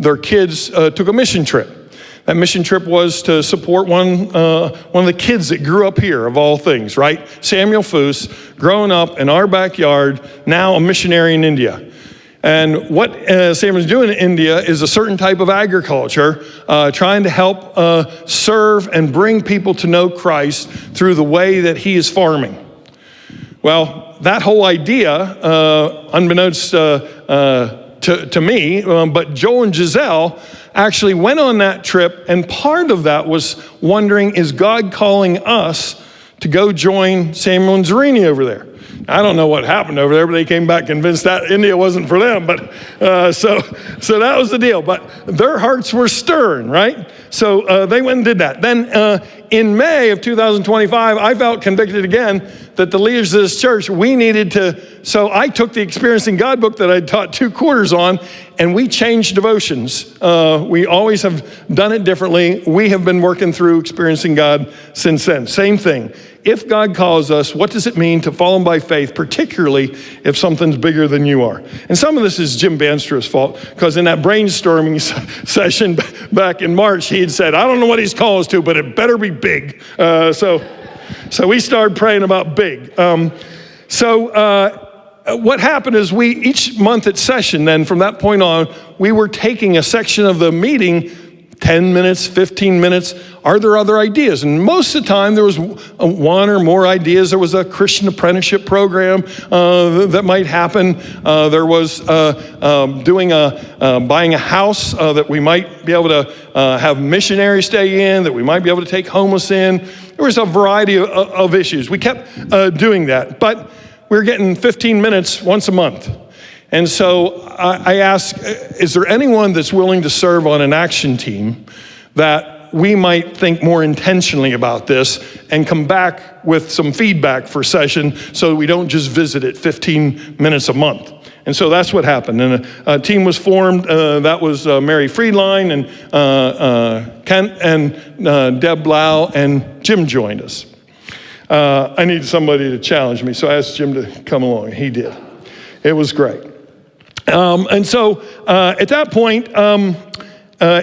their kids took a mission trip. That mission trip was to support one of the kids that grew up here, of all things, right? Samuel Foose, growing up in our backyard, now a missionary in India. And what Samuel's doing in India is a certain type of agriculture, trying to help serve and bring people to know Christ through the way that he is farming. Well, that whole idea, unbeknownst to me, but Joel and Giselle actually went on that trip, and part of that was wondering, is God calling us to go join Samuel and Zerini over there? I don't know what happened over there, but they came back convinced that India wasn't for them. But so that was the deal. But their hearts were stirring, right? So they went and did that. Then in May of 2025, I felt convicted again that the leaders of this church, we needed to, so I took the Experiencing God book that I taught 2 quarters on, and we changed devotions. We always have done it differently. We have been working through Experiencing God since then. Same thing. If God calls us, what does it mean to follow him by faith, particularly if something's bigger than you are? And some of this is Jim Banstra's fault, because in that brainstorming session back in March, he had said, I don't know what he's called us to, but it better be big. So we started praying about big. What happened is each month at session, then from that point on, we were taking a section of the meeting, 10 minutes, 15 minutes. Are there other ideas? And most of the time there was one or more ideas. There was a Christian apprenticeship program that might happen. There was buying a house that we might be able to have missionaries stay in, that we might be able to take homeless in. There was a variety of issues. We kept doing that, but we were getting 15 minutes once a month. And so I asked, is there anyone that's willing to serve on an action team that we might think more intentionally about this and come back with some feedback for session so that we don't just visit it 15 minutes a month? And so that's what happened. And a team was formed. That was Mary Friedline and Kent and Deb Blau, and Jim joined us. I needed somebody to challenge me, so I asked Jim to come along. He did. It was great. And so at that point,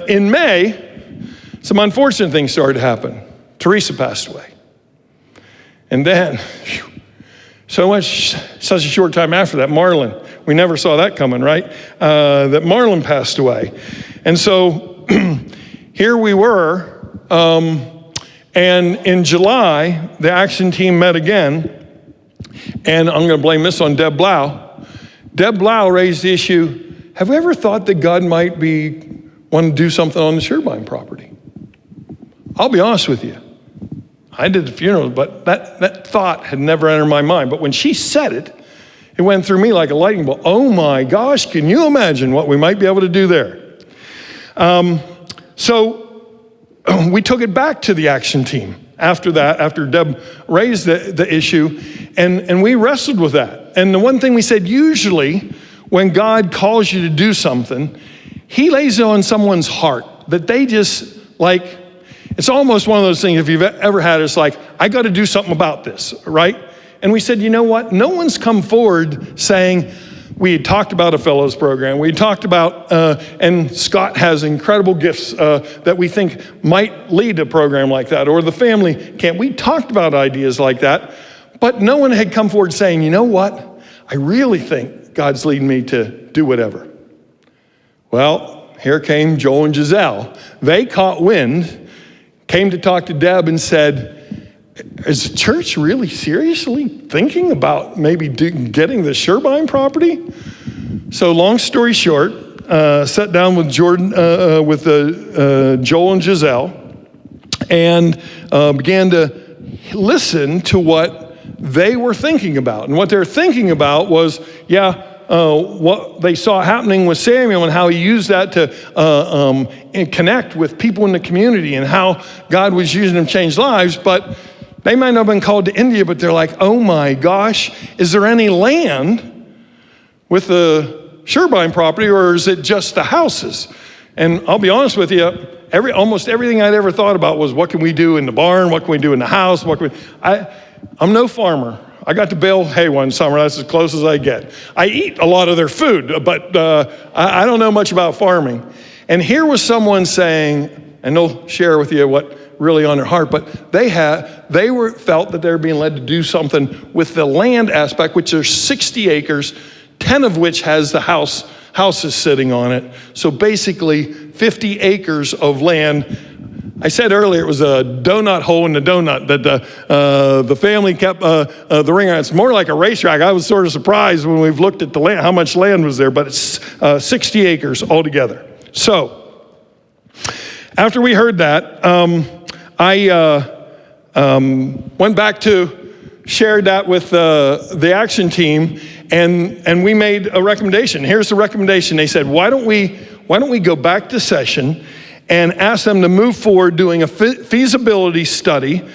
in May, some unfortunate things started to happen. Teresa passed away. And then, such a short time after that, Marlon, we never saw that coming, right? That Marlon passed away. And so here we were, and in July, the action team met again, and I'm gonna blame this on Deb Blau. Deb Blau raised the issue, have we ever thought that God might want to do something on the Sherbein property? I'll be honest with you. I did the funeral, but that thought had never entered my mind. But when she said it, it went through me like a lightning bolt. Oh my gosh, can you imagine what we might be able to do there? So we took it back to the action team after that, after Deb raised the issue, and we wrestled with that. And the one thing we said, usually when God calls you to do something, he lays it on someone's heart that they just like, it's almost one of those things, if you've ever had it, it's like, I got to do something about this, right? And we said, you know what? No one's come forward saying, we had talked about a fellows program. We talked about, and Scott has incredible gifts that we think might lead to a program like that, or the family camp. We talked about ideas like that, but no one had come forward saying, you know what? I really think God's leading me to do whatever. Well, here came Joel and Giselle. They caught wind, came to talk to Deb and said, is the church really seriously thinking about maybe getting the Sherbein property? So long story short, sat down with Joel and Giselle, and began to listen to what they were thinking about. And what they're thinking about was, what they saw happening with Samuel and how he used that to connect with people in the community and how God was using him to change lives. But they might not have been called to India, but they're like, oh my gosh, is there any land with the Sherbein property, or is it just the houses? And I'll be honest with you, almost everything I'd ever thought about was, what can we do in the barn? What can we do in the house? I'm no farmer. I got to bale hay one summer. That's as close as I get. I eat a lot of their food, but I don't know much about farming. And here was someone saying, and they'll share with you what really on their heart, but they felt that they were being led to do something with the land aspect, which are 60 acres, 10 of which has the houses sitting on it. So basically 50 acres of land. I said earlier it was a donut hole in the donut that the family kept the ring on. It's more like a racetrack. I was sort of surprised when we've looked at the land, how much land was there, but it's 60 acres altogether. So after we heard that, I went back to shared that with the action team, and we made a recommendation. Here's the recommendation. They said, why don't we go back to session and ask them to move forward doing a feasibility study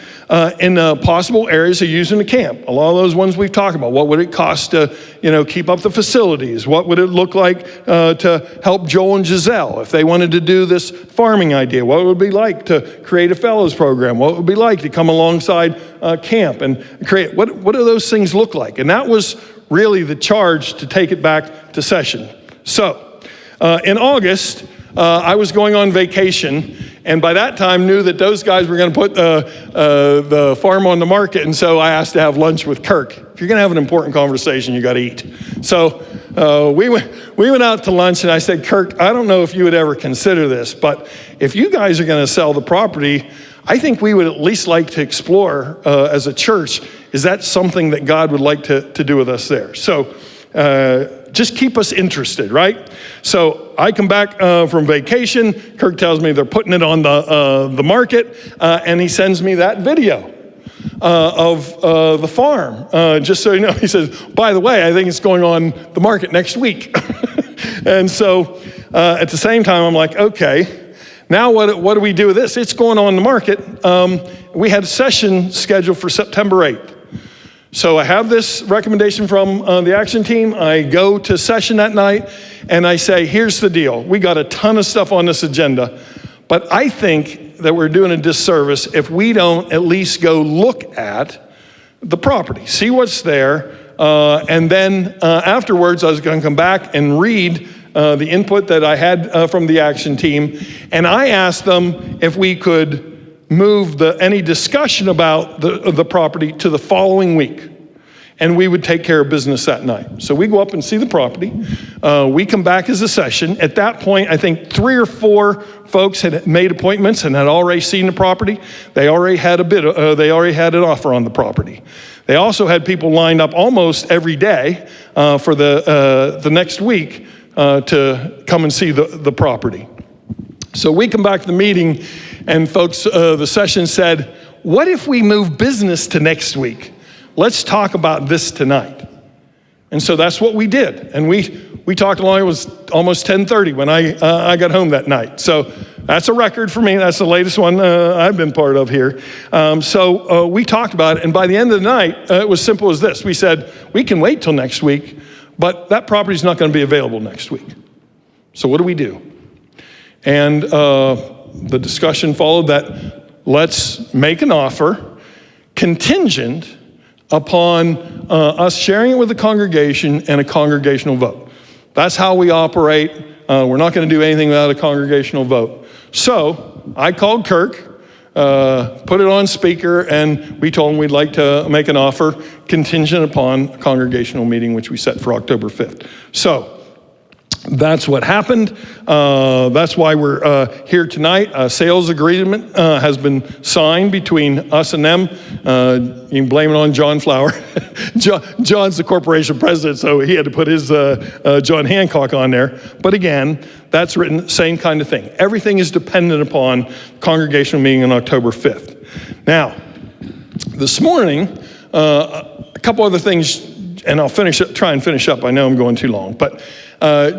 in possible areas of using the camp. A lot of those ones we've talked about. What would it cost to, keep up the facilities? What would it look like to help Joel and Giselle if they wanted to do this farming idea? What would it be like to create a fellows program? What would it be like to come alongside camp and create? What do those things look like? And that was really the charge to take it back to session. So in August, I was going on vacation, and by that time knew that those guys were going to put the farm on the market, and so I asked to have lunch with Kirk. If you're going to have an important conversation, you got to eat. So we went out to lunch, and I said, Kirk, I don't know if you would ever consider this, but if you guys are going to sell the property, I think we would at least like to explore as a church, is that something that God would like to do with us there? So just keep us interested, right? So I come back from vacation. Kirk tells me they're putting it on the market, and he sends me that video of the farm. Just so you know, he says, by the way, I think it's going on the market next week. And so at the same time, I'm like, okay, now what do we do with this? It's going on the market. We had a session scheduled for September 8th. So I have this recommendation from the action team. I go to session that night and I say, here's the deal. We got a ton of stuff on this agenda, but I think that we're doing a disservice if we don't at least go look at the property, see what's there, and then afterwards I was going to come back and read the input that I had from the action team, and I asked them if we could move any discussion about the property to the following week, and we would take care of business that night. So we go up and see the property. We come back as a session. At that point, I think 3 or 4 folks had made appointments and had already seen the property. They already had they already had an offer on the property. They also had people lined up almost every day for the next week to come and see the property. So we come back to the meeting, and folks, the session said, what if we move business to next week? Let's talk about this tonight. And so that's what we did. And we talked along. It was almost 10:30 when I got home that night. So that's a record for me. That's the latest one I've been part of here. So we talked about it. And by the end of the night, it was simple as this. We said, we can wait till next week, but that property's not going to be available next week. So what do we do? And the discussion followed that let's make an offer contingent upon us sharing it with the congregation and a congregational vote. That's how we operate. We're not going to do anything without a congregational vote. So I called Kirk, put it on speaker, and we told him we'd like to make an offer contingent upon a congregational meeting, which we set for October 5th. So that's what happened. That's why we're here tonight. A sales agreement has been signed between us and them. You can blame it on John Flower. John's the corporation president, so he had to put his John Hancock on there. But again, that's written, same kind of thing. Everything is dependent upon congregational meeting on October 5th. Now, this morning, a couple other things, and I'll try and finish up. I know I'm going too long, but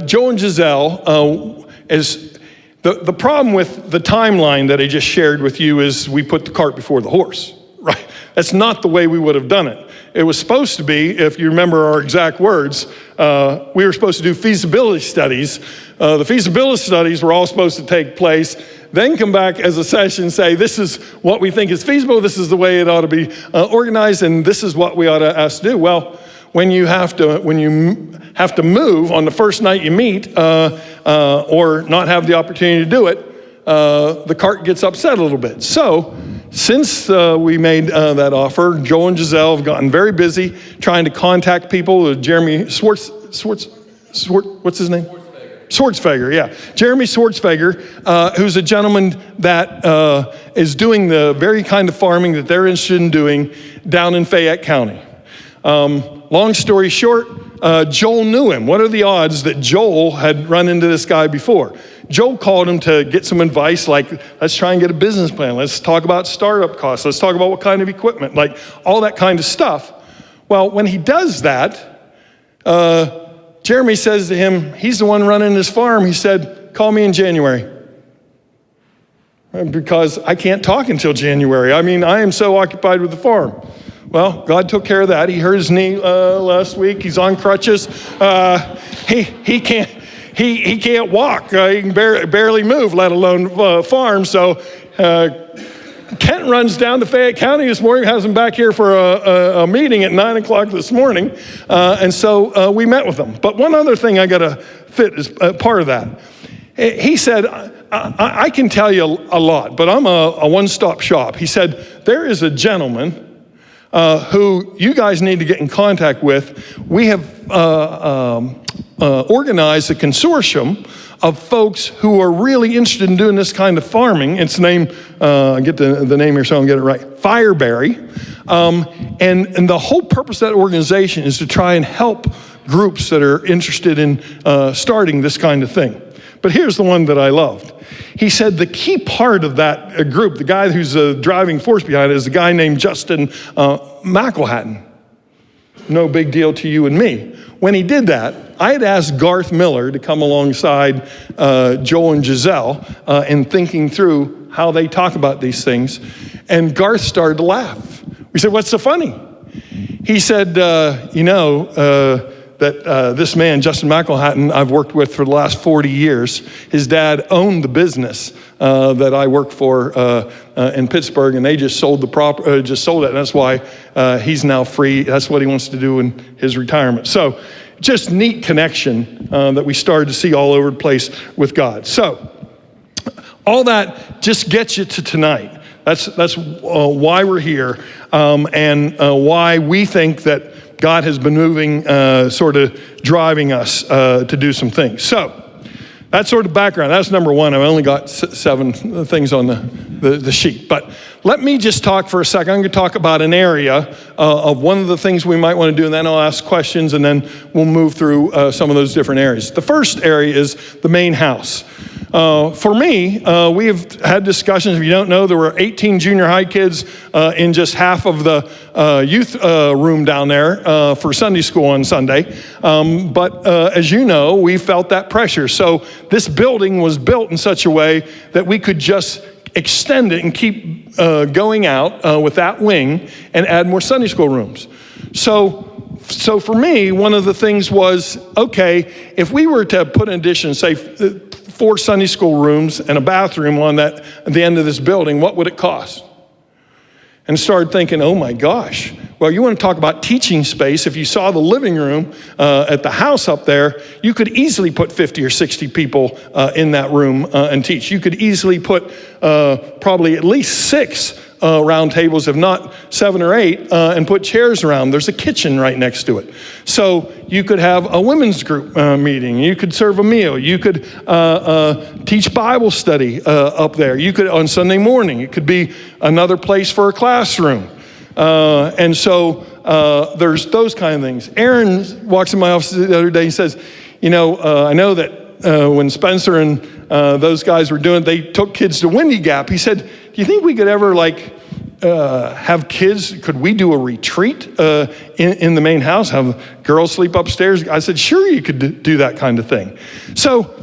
Joe and Giselle is the problem with the timeline that I just shared with you is we put the cart before the horse, right? That's not the way we would have done it. It was supposed to be, if you remember our exact words, we were supposed to do feasibility studies. The feasibility studies were all supposed to take place, then come back as a session and say, this is what we think is feasible, this is the way it ought to be organized, and this is what we ought to ask to do. Well, when you have to move on the first night you meet, or not have the opportunity to do it, the cart gets upset a little bit. So, since we made that offer, Joel and Giselle have gotten very busy trying to contact people. Jeremy what's his name? Swartzfeger, yeah. Jeremy Swartzfeger, who's a gentleman that is doing the very kind of farming that they're interested in doing down in Fayette County. Long story short, Joel knew him. What are the odds that Joel had run into this guy before? Joel called him to get some advice, like, let's try and get a business plan. Let's talk about startup costs. Let's talk about what kind of equipment, like all that kind of stuff. Well, when he does that, Jeremy says to him, he's the one running his farm. He said, call me in January. Because I can't talk until January. I mean, I am so occupied with the farm. Well, God took care of that. He hurt his knee last week. He's on crutches. He can't walk. He can barely move, let alone farm. So Kent runs down to Fayette County this morning, has him back here for a meeting at 9 o'clock this morning. And so we met with him. But one other thing I got to fit as part of that. He said, I can tell you a lot, but I'm a one-stop shop. He said, there is a gentleman who you guys need to get in contact with. We have organized a consortium of folks who are really interested in doing this kind of farming. It's named, get the name here so I don't get it right, Fireberry. And the whole purpose of that organization is to try and help groups that are interested in starting this kind of thing. But here's the one that I loved. He said the key part of that group, the guy who's the driving force behind it, is a guy named Justin McElhatton. No big deal to you and me. When he did that, I had asked Garth Miller to come alongside Joel and Giselle in thinking through how they talk about these things. And Garth started to laugh. We said, what's so funny? He said, that this man, Justin McElhatton, I've worked with for the last 40 years. His dad owned the business that I work for in Pittsburgh, and they just sold it, and that's why he's now free. That's what he wants to do in his retirement. So, just neat connection that we started to see all over the place with God. So, all that just gets you to tonight. That's why we're here, and why we think that God has been moving, sort of driving us to do some things. So that's sort of background. That's number one. I've only got 7 things on the sheet. But let me just talk for a second. I'm going to talk about an area of one of the things we might want to do, and then I'll ask questions, and then we'll move through some of those different areas. The first area is the main house. For me, we have had discussions. If you don't know, there were 18 junior high kids in just half of the youth room down there for Sunday school on Sunday. But as you know, we felt that pressure. So this building was built in such a way that we could just extend it and keep going out with that wing and add more Sunday school rooms. So for me, one of the things was, okay, if we were to put an addition, say 4 Sunday school rooms and a bathroom on that at the end of this building, what would it cost? And started thinking, oh my gosh. Well, you want to talk about teaching space. If you saw the living room at the house up there, you could easily put 50 or 60 people in that room and teach. You could easily put probably at least 6 round tables, if not 7 or 8, and put chairs around. There's a kitchen right next to it. So you could have a women's group meeting. You could serve a meal. You could teach Bible study up there. You could, on Sunday morning, it could be another place for a classroom. And so there's those kind of things. Aaron walks in my office the other day. He says, I know that when Spencer and those guys were doing it, they took kids to Windy Gap. He said, do you think we could ever have kids? Could we do a retreat in the main house, have girls sleep upstairs? I said, sure, you could do that kind of thing. So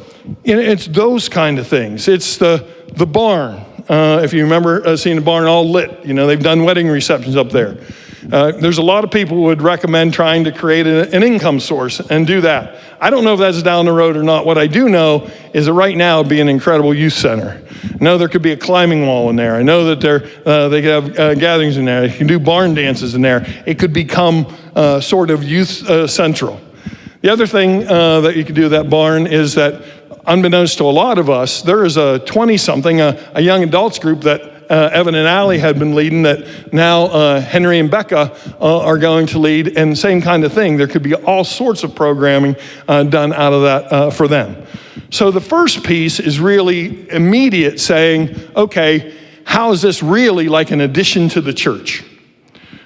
it's those kind of things. It's the barn. If you remember seeing the barn all lit, they've done wedding receptions up there. There's a lot of people who would recommend trying to create an income source and do that. I don't know if that's down the road or not. What I do know is that right now it'd be an incredible youth center. I know there could be a climbing wall in there. I know that they could have gatherings in there. You can do barn dances in there. It could become sort of youth central. The other thing that you could do with that barn is that, unbeknownst to a lot of us, there is a 20-something, a young adults group that Evan and Allie had been leading that now Henry and Becca are going to lead, and same kind of thing. There could be all sorts of programming done out of that for them. So the first piece is really immediate, saying, okay, how is this really like an addition to the church?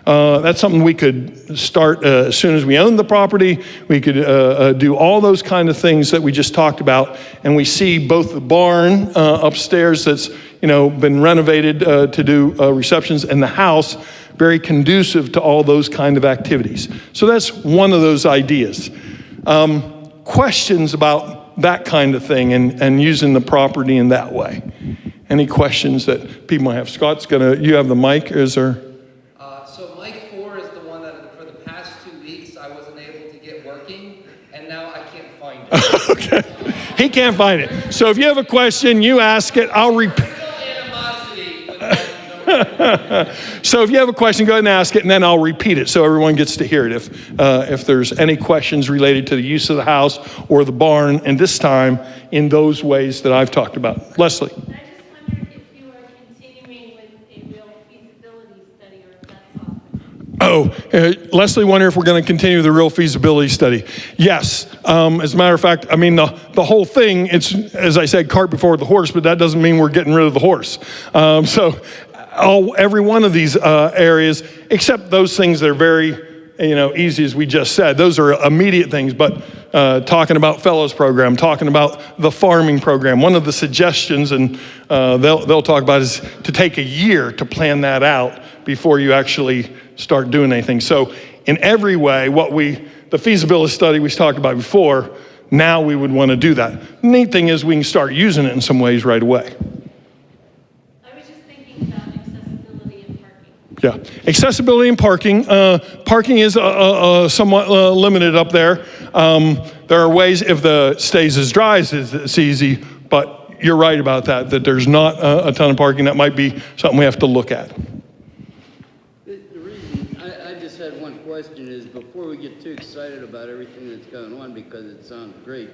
That's something we could start as soon as we own the property. We could do all those kind of things that we just talked about. And we see both the barn upstairs that's been renovated to do receptions, and the house very conducive to all those kind of activities. So that's one of those ideas. Questions about that kind of thing and using the property in that way. Any questions that people might have? Scott's you have the mic, is there? So mic 4 is the one that for the past 2 weeks I wasn't able to get working, and now I can't find it. Okay, he can't find it. So if you have a question, you ask it. I'll repeat. So if you have a question, go ahead and ask it, and then I'll repeat it so everyone gets to hear it. If there's any questions related to the use of the house or the barn, and this time in those ways that I've talked about. Leslie. I just wondered if you are continuing with a real feasibility study, or if that's off. Leslie wondered if we're going to continue the real feasibility study. Yes. As a matter of fact, I mean, the whole thing, it's, as I said, cart before the horse, but that doesn't mean we're getting rid of the horse. Every one of these areas, except those things that are very, easy, as we just said, those are immediate things. But talking about fellows program, talking about the farming program, one of the suggestions, and they'll talk about, is to take a year to plan that out before you actually start doing anything. So in every way, the feasibility study we talked about before, now we would want to do that. The neat thing is we can start using it in some ways right away. Yeah, accessibility and parking. Parking is somewhat limited up there. There are ways, if the stays as dry as it's easy, but you're right about that there's not a ton of parking. That might be something we have to look at. The reason I just had one question is, before we get too excited about everything that's going on, because it sounds great,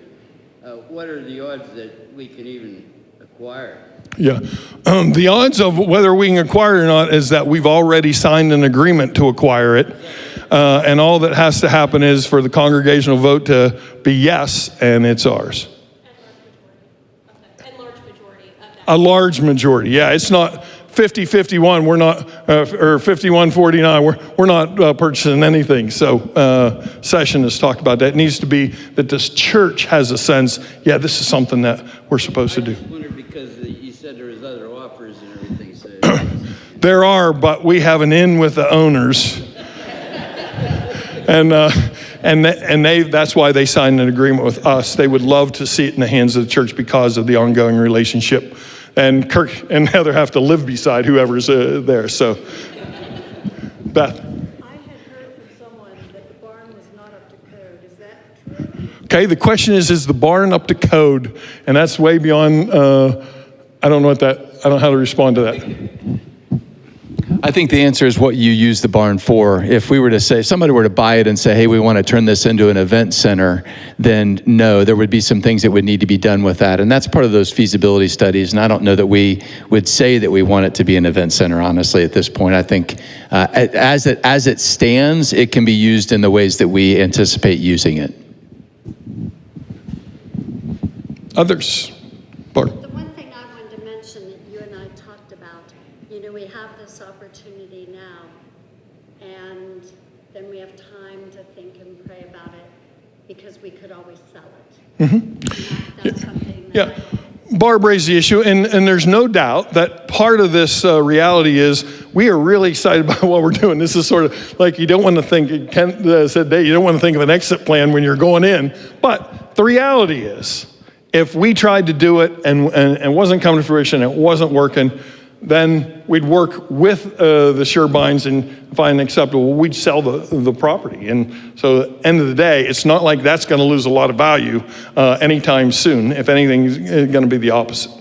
what are the odds that we can even acquire? Yeah, the odds of whether we can acquire it or not is that we've already signed an agreement to acquire it, and all that has to happen is for the congregational vote to be yes, and it's ours. And large majority of that. A large majority, yeah. It's not 50-51. We're not, or 51-49. We're not purchasing anything. So Session has talked about that. It needs to be that this church has a sense, yeah, this is something that we're supposed to do. I just wondered, because you said there was other offers and everything. So There are, but we have an in with the owners. And that's why they signed an agreement with us. They would love to see it in the hands of the church because of the ongoing relationship. And Kirk and Heather have to live beside whoever's there. So, Beth. I had heard from someone that the barn was not up to code. Is that true? Okay, the question is the barn up to code? And that's way beyond, I don't know how to respond to that. I think the answer is what you use the barn for. If we were to say, if somebody were to buy it and say, hey, we want to turn this into an event center, then no, there would be some things that would need to be done with that. And that's part of those feasibility studies. And I don't know that we would say that we want it to be an event center, honestly, at this point. I think as it stands, it can be used in the ways that we anticipate using it. Others? Barb. The one thing I wanted to mention that you and I talked about, we have this opportunity now, and then we have time to think and pray about it, because we could always sell it. Mm-hmm. That's something that Barb raised the issue, and there's no doubt that part of this reality is we are really excited about what we're doing. This is sort of like, you don't want to think, Ken said, Dave, you don't want to think of an exit plan when you're going in, but the reality is, if we tried to do it and wasn't coming to fruition, it wasn't working, then we'd work with the Surebines and find acceptable. We'd sell the property. And so at the end of the day, it's not like that's going to lose a lot of value anytime soon. If anything, it's going to be the opposite.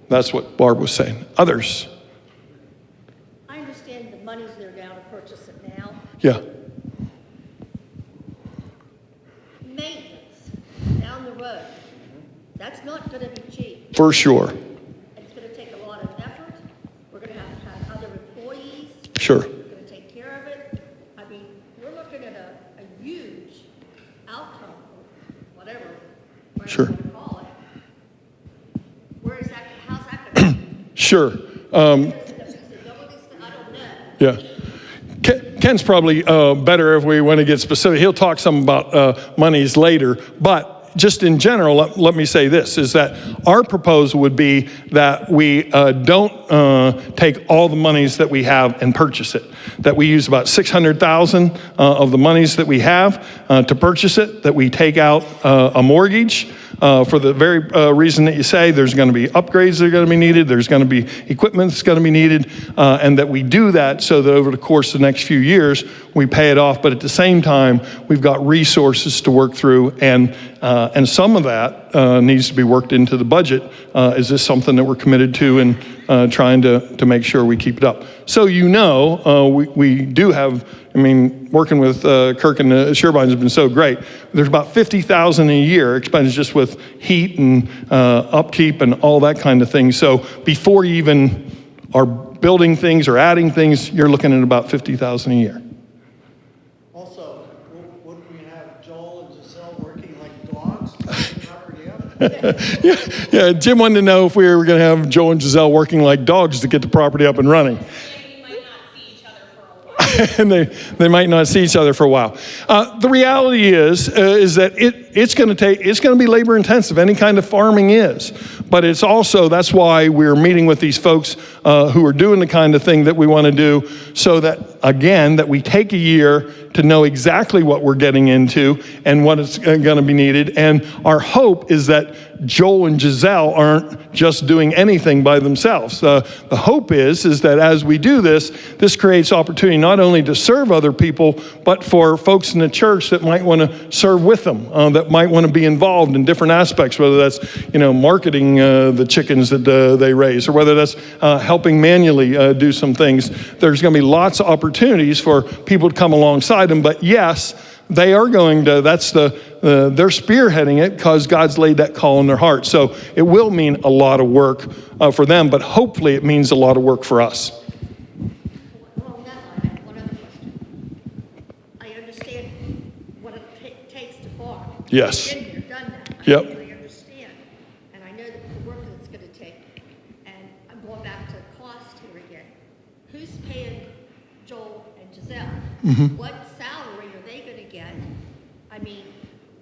That's what Barb was saying. Others? I understand the money's there now to purchase it now. Yeah. Maintenance down the road, that's not gonna be cheap. For sure. It's gonna take a lot of effort. We're gonna have other employees. Sure. We're gonna take care of it. I mean, we're looking at a huge outcome, whatever Sure. you wanna call it. Where is that, how's that gonna be? Sure. The feasibility study, I don't know. Yeah. Ken's probably better if we want to get specific. He'll talk some about monies later, but just in general, let me say this, is that our proposal would be that we don't take all the monies that we have and purchase it, that we use about $600,000 of the monies that we have to purchase it, that we take out a mortgage for the very reason that you say there's going to be upgrades that are going to be needed, there's going to be equipment that's going to be needed, and that we do that so that over the course of the next few years, we pay it off, but at the same time, we've got resources to work through, and some of that needs to be worked into the budget. Is this something that we're committed to and trying to make sure we keep it up? So we do have, I mean, working with Kirk and the Surebines has been so great. There's about $50,000 a year expended just with heat and upkeep and all that kind of thing. So before you even are building things or adding things, you're looking at about $50,000 a year. Also, wouldn't we have Joel and Giselle working like dogs to get the property up? Yeah, Jim wanted to know if we were going to have Joel and Giselle working like dogs to get the property up and running. And they might not see each other for a while. The reality is that it's going to be labor intensive. Any kind of farming is, but it's also, that's why we're meeting with these folks who are doing the kind of thing that we want to do, so that again that we take a year to know exactly what we're getting into and what is going to be needed. And our hope is that Joel and Giselle aren't just doing anything by themselves. The hope is that as we do this creates opportunity not only to serve other people, but for folks in the church that might want to serve with them, that might want to be involved in different aspects, whether that's marketing the chickens that they raise, or whether that's helping manually do some things. There's going to be lots of opportunities for people to come alongside them, but yes, they are going to, they're spearheading it because God's laid that call in their heart. So it will mean a lot of work for them, but hopefully it means a lot of work for us. Well, now I have one other question. I understand what it takes to farm. Yes. I've been there, done that. Yep. I understand. And I know the work that it's going to take. And I'm going back to cost here again. Who's paying Joel and Giselle? Mm-hmm. What salary are they going to get? I mean,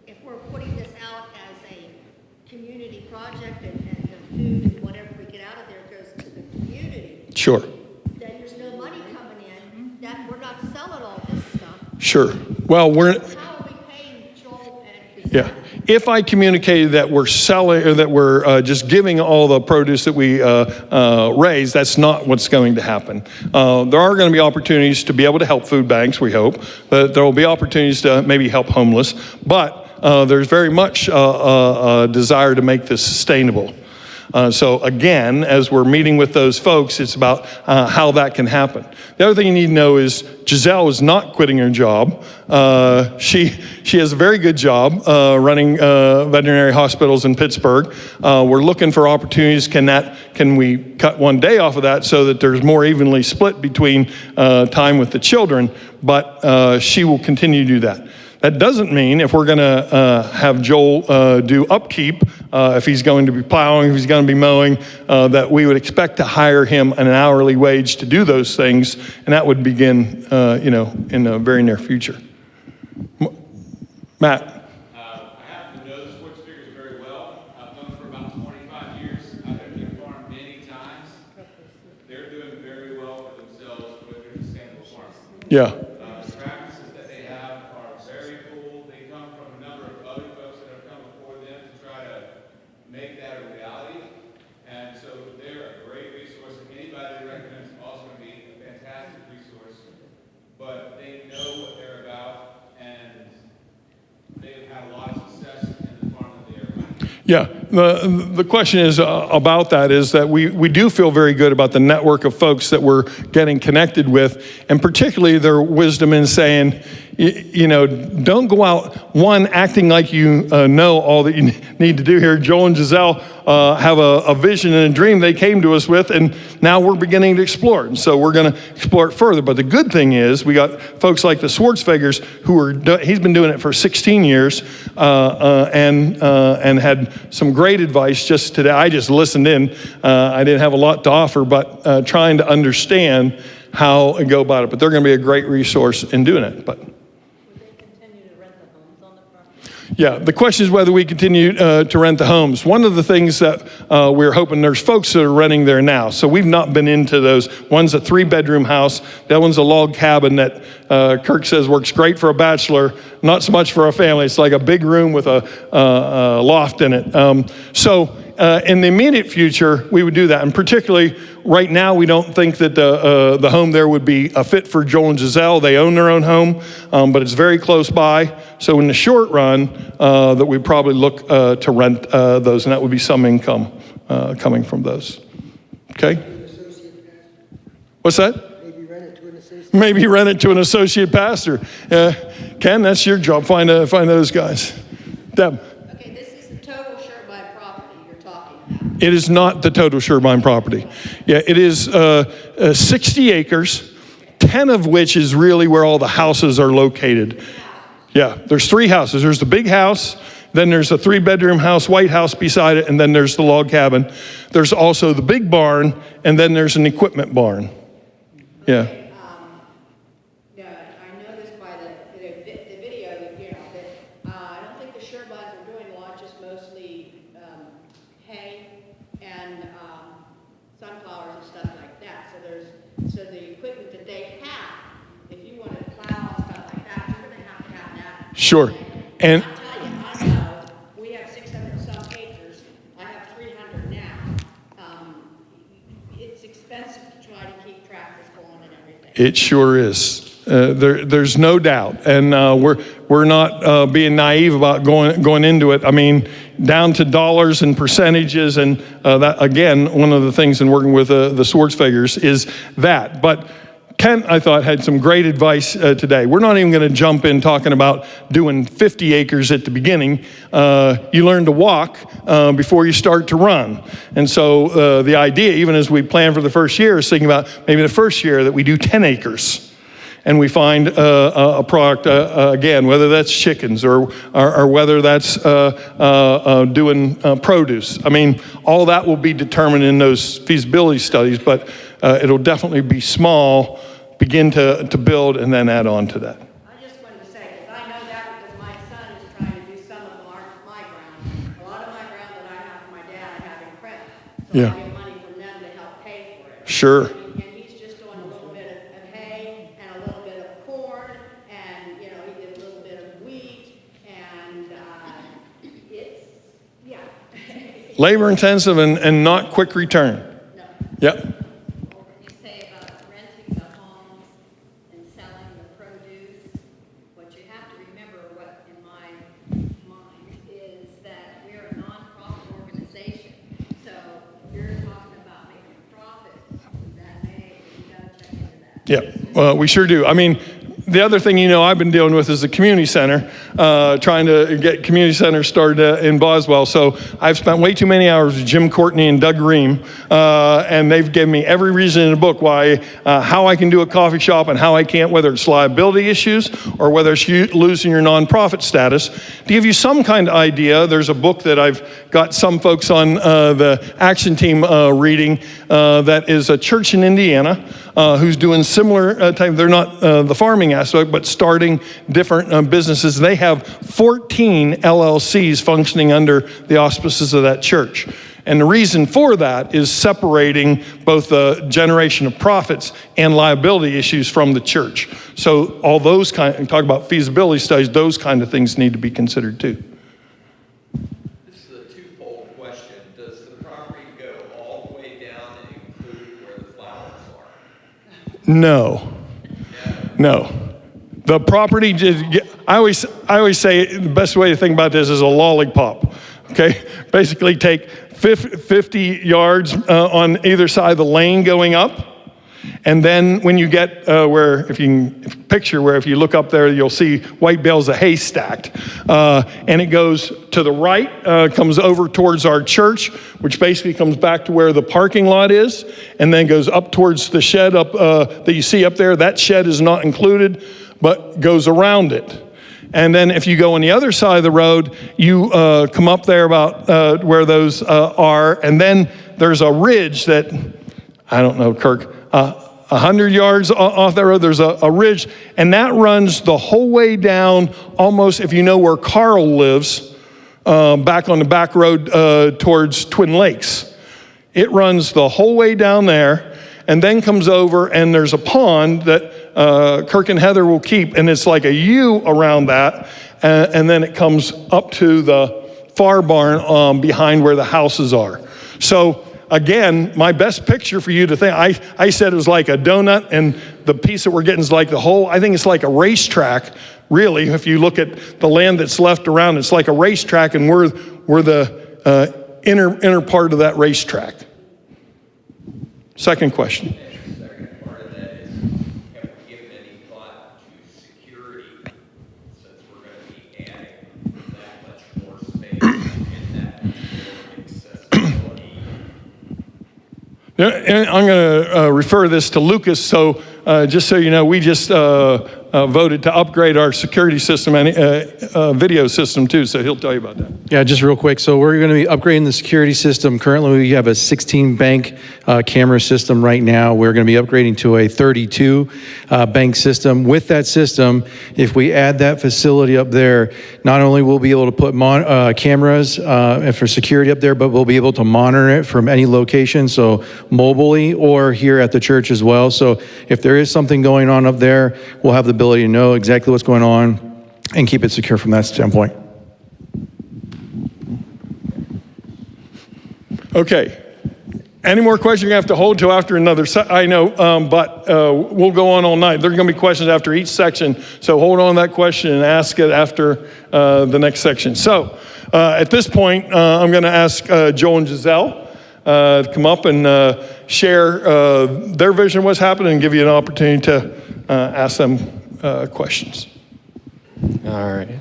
if we're putting this out as a community project and the food and whatever we get out of there goes to the community, Sure. then there's no money coming in, that we're not selling all this stuff. Sure. Well, How are we paying Joel and Giselle? yeah. If I communicated that we're selling, or that we're just giving all the produce that we raise, that's not what's going to happen. There are going to be opportunities to be able to help food banks, we hope. There will be opportunities to maybe help homeless. But there's very much a desire to make this sustainable. So again, as we're meeting with those folks, it's about how that can happen. The other thing you need to know is Giselle is not quitting her job. She has a very good job running veterinary hospitals in Pittsburgh. We're looking for opportunities. Can we cut one day off of that so that there's more evenly split between time with the children? But she will continue to do that. That doesn't mean if we're going to have Joel do upkeep, if he's going to be plowing, if he's going to be mowing, that we would expect to hire him an hourly wage to do those things, and that would begin, in the very near future. Matt. I happen to know the sports figures very well. I've known them for about 25 years. I've been to their farm many times. They're doing very well for themselves with their sustainable farm. Yeah. Make that a reality, and so they're a great resource. If Yeah, the question is about that is that we do feel very good about the network of folks that we're getting connected with, and particularly their wisdom in saying, don't go out, one, acting like you know all that you need to do here. Joel and Giselle have a vision and a dream they came to us with, and now we're beginning to explore it. And so we're going to explore it further. But the good thing is we got folks like the Schwartzfegers he's been doing it for 16 years and had some great advice just today. I just listened in. I didn't have a lot to offer, but trying to understand how to go about it. But they're going to be a great resource in doing it. But yeah, the question is whether we continue to rent the homes. One of the things that we're hoping, there's folks that are renting there now, so we've not been into those. One's a 3-bedroom house. That one's a log cabin that Kirk says works great for a bachelor, not so much for a family. It's like a big room with a loft in it. In the immediate future, we would do that. And particularly right now, we don't think that the home there would be a fit for Joel and Giselle. They own their own home, but it's very close by. So in the short run, that we'd probably look to rent those, and that would be some income coming from those. Okay? What's that? Maybe rent it to an associate. Maybe rent it to an associate pastor. Ken, that's your job. Find those guys. Deb. Okay, this is the total Sherburne property you're talking about. It is not the total Sherburne property. Yeah, it is 60 acres, 10 of which is really where all the houses are located. Yeah, there's 3 houses. There's the big house, then there's a 3-bedroom house, white house beside it, and then there's the log cabin. There's also the big barn, and then there's an equipment barn. Yeah. Yeah, I know this by the video, that I don't think the Sherburnes are doing a lot, just mostly hay and sunflowers and stuff like that. So the equipment that they have, if you want to plow and stuff like that, you're going to have that. Sure. And I'll tell you, I know, we have 600 some acres. I have 300 now. It's expensive to try to keep tractors going and everything. it sure is. There's no doubt, and we're not being naive about going into it. I mean, down to dollars and percentages, and that again, one of the things in working with the Schwartzfegers is that. But Kent, I thought, had some great advice today. We're not even going to jump in talking about doing 50 acres at the beginning. You learn to walk before you start to run. And so the idea, even as we plan for the first year, is thinking about maybe the first year that we do 10 acres. And we find a product, again, whether that's chickens or whether that's doing produce. I mean, all that will be determined in those feasibility studies, but it'll definitely be small, begin to build, and then add on to that. I just wanted to say, because I know that because my son is trying to do some of my ground. A lot of my ground that I have for my dad, I have in credit. So Yeah. I get money from them to help pay for it. Sure. And he's just doing a little bit of hay and a little bit of corn, and, you know, he did a little bit of wheat, and it's, yeah. Labor intensive and not quick return. No. Yep. What you say about renting the homes and selling the produce, what you have to remember, what in my mind, is that we're a nonprofit organization. So if you're talking about making a profit, you gotta check into that. Yeah, well, we sure do. I mean, the other thing, I've been dealing with is the community center, trying to get community center started in Boswell. So I've spent way too many hours with Jim Courtney and Doug Ream, and they've given me every reason in the book why, how I can do a coffee shop and how I can't, whether it's liability issues or whether it's losing your nonprofit status. To give you some kind of idea, there's a book that I've got some folks on the action team reading that is a church in Indiana who's doing similar type. They're not the farming aspect, but starting different businesses. They have 14 LLCs functioning under the auspices of that church. And the reason for that is separating both the generation of profits and liability issues from the church. So all those talk about feasibility studies, those kind of things need to be considered too. This is a twofold question. Does the property go all the way down and include where the flowers are? No. The property, I always say the best way to think about this is a lollipop. Okay, basically take 50 yards on either side of the lane going up. And then when you get where, if you can picture where if you look up there, you'll see white bales of hay stacked. And it goes to the right, comes over towards our church, which basically comes back to where the parking lot is, and then goes up towards the shed up that you see up there. That shed is not included, but goes around it. And then if you go on the other side of the road, you come up there about where those are, and then there's a ridge that, I don't know, Kirk, 100 yards off that road, there's a ridge, and that runs the whole way down almost, if you know where Carl lives, back on the back road towards Twin Lakes. It runs the whole way down there and then comes over, and there's a pond that Kirk and Heather will keep, and it's like a U around that, and then it comes up to the far barn behind where the houses are. So again, my best picture for you to think, I said it was like a donut, and the piece that we're getting is like the whole, I think it's like a racetrack, really. If you look at the land that's left around, it's like a racetrack, and we're the inner part of that racetrack. Second question. The second part of that is, have we given any thought to security, since we're going to be adding that much more space and that much more accessibility? And I'm going to refer this to Lucas. So just so you know, we just voted to upgrade our security system and video system too. So he'll tell you about that. Yeah, just real quick. So we're going to be upgrading the security system. Currently, we have a 16 bank camera system right now. We're going to be upgrading to a 32 bank system. With that system, if we add that facility up there, not only will we be able to put cameras for security up there, but we'll be able to monitor it from any location, so mobilely or here at the church as well. So if there is something going on up there, we'll have the ability to know exactly what's going on and keep it secure from that standpoint. Okay. Any more questions? You're going to have to hold till after another I know, but we'll go on all night. There are going to be questions after each section, so hold on to that question and ask it after the next section. So at this point, I'm going to ask Joel and Giselle to come up and share their vision of what's happening and give you an opportunity to ask them questions. All right.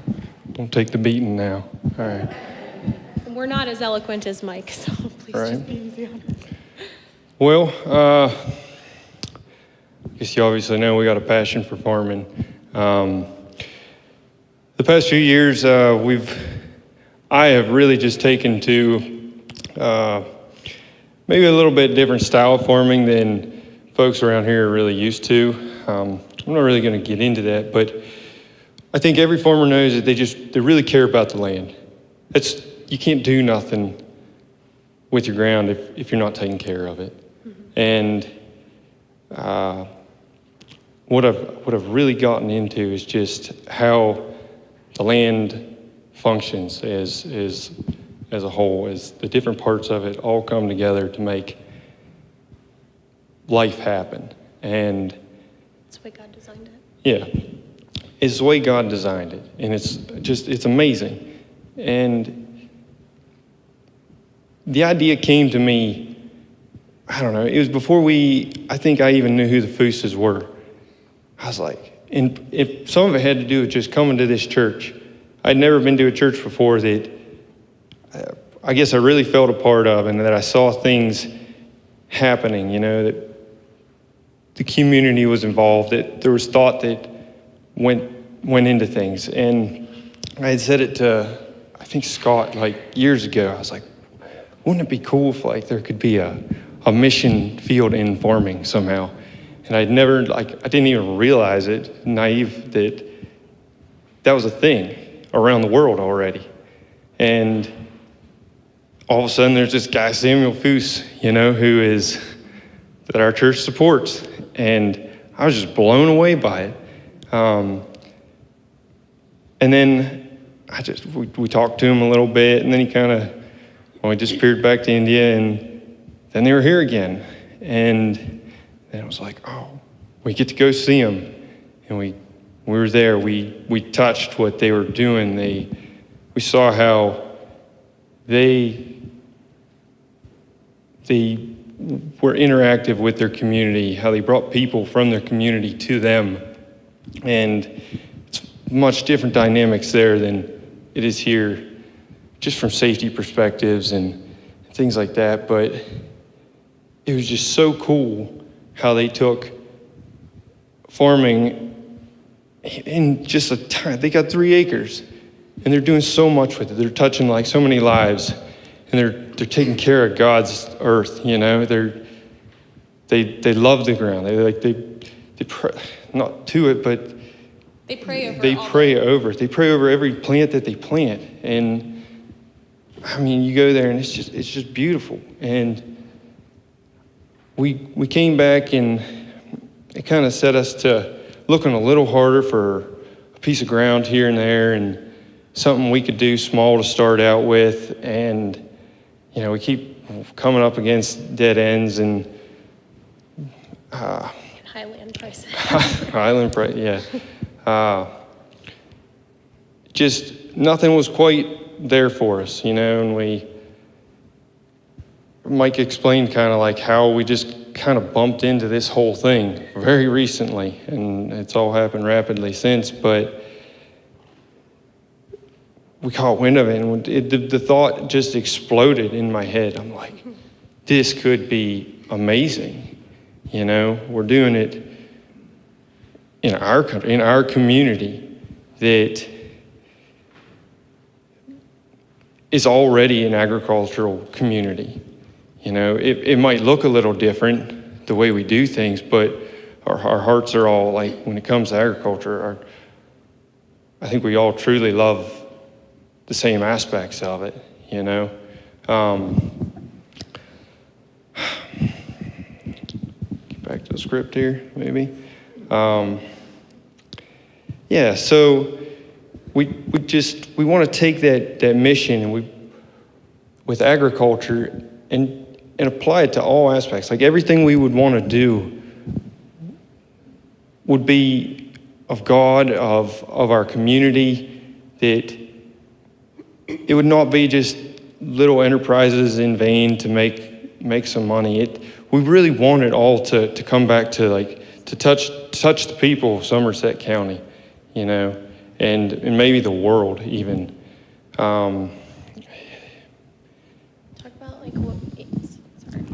Don't take the beating now. All right. We're not as eloquent as Mike, so please just be easy on us. Well, I guess you obviously know we got a passion for farming. The past few years, I have really just taken to maybe a little bit different style of farming than folks around here are really used to. I'm not really going to get into that, but I think every farmer knows that they really care about the land. You can't do nothing with your ground if you're not taking care of it. Mm-hmm. And what I've really gotten into is just how the land functions as a whole, as the different parts of it all come together to make life happen. And that's the way God designed it. Yeah, it's the way God designed it, and it's amazing. And the idea came to me, I don't know, it was before I think I even knew who the Fooses were. I was like, and if some of it had to do with just coming to this church. I'd never been to a church before that I guess I really felt a part of, and that I saw things happening, that the community was involved, that there was thought that went into things. And I had said it to, I think, Scott, years ago. I was like, wouldn't it be cool if there could be a mission field in farming somehow? And I'd never, I didn't even realize it, naive, that was a thing around the world already. And all of a sudden there's this guy, Samuel Foose, that our church supports. And I was just blown away by it. And then we talked to him a little bit, and then he disappeared back to India, and then they were here again. And then it was like, oh, we get to go see them. And we were there. We touched what they were doing. We saw how they were interactive with their community, how they brought people from their community to them. And it's much different dynamics there than it is here, just from safety perspectives and things like that. But it was just so cool how they took farming in just a time. They got 3 acres and they're doing so much with it. They're touching like so many lives, and they're taking care of God's earth. You know, they love the ground. They pray, not to it, but They pray over they all pray over it. They pray over every plant that they plant. And I mean, you go there and it's just beautiful. And we came back, and it kind of set us to looking a little harder for a piece of ground here and there, and something we could do small to start out with. And, you know, we keep coming up against dead ends and Highland prices. Highland price, yeah. Just nothing was quite there for us, you know, and Mike explained kind of like how we just kind of bumped into this whole thing very recently, and it's all happened rapidly since, but we caught wind of it, and the thought just exploded in my head. I'm like, this could be amazing. You know, we're doing it in our country, in our community that is already an agricultural community. You know, it might look a little different the way we do things, but our hearts are all like, when it comes to agriculture, I think we all truly love the same aspects of it, you know. Get back to the script here, maybe. Yeah, so we want to take that mission and with agriculture and apply it to all aspects. Like everything we would want to do would be of God, of our community, that it would not be just little enterprises in vain to make some money. We really want it all to come back to to touch the people of Somerset County, you know, and maybe the world even. Talk about like what?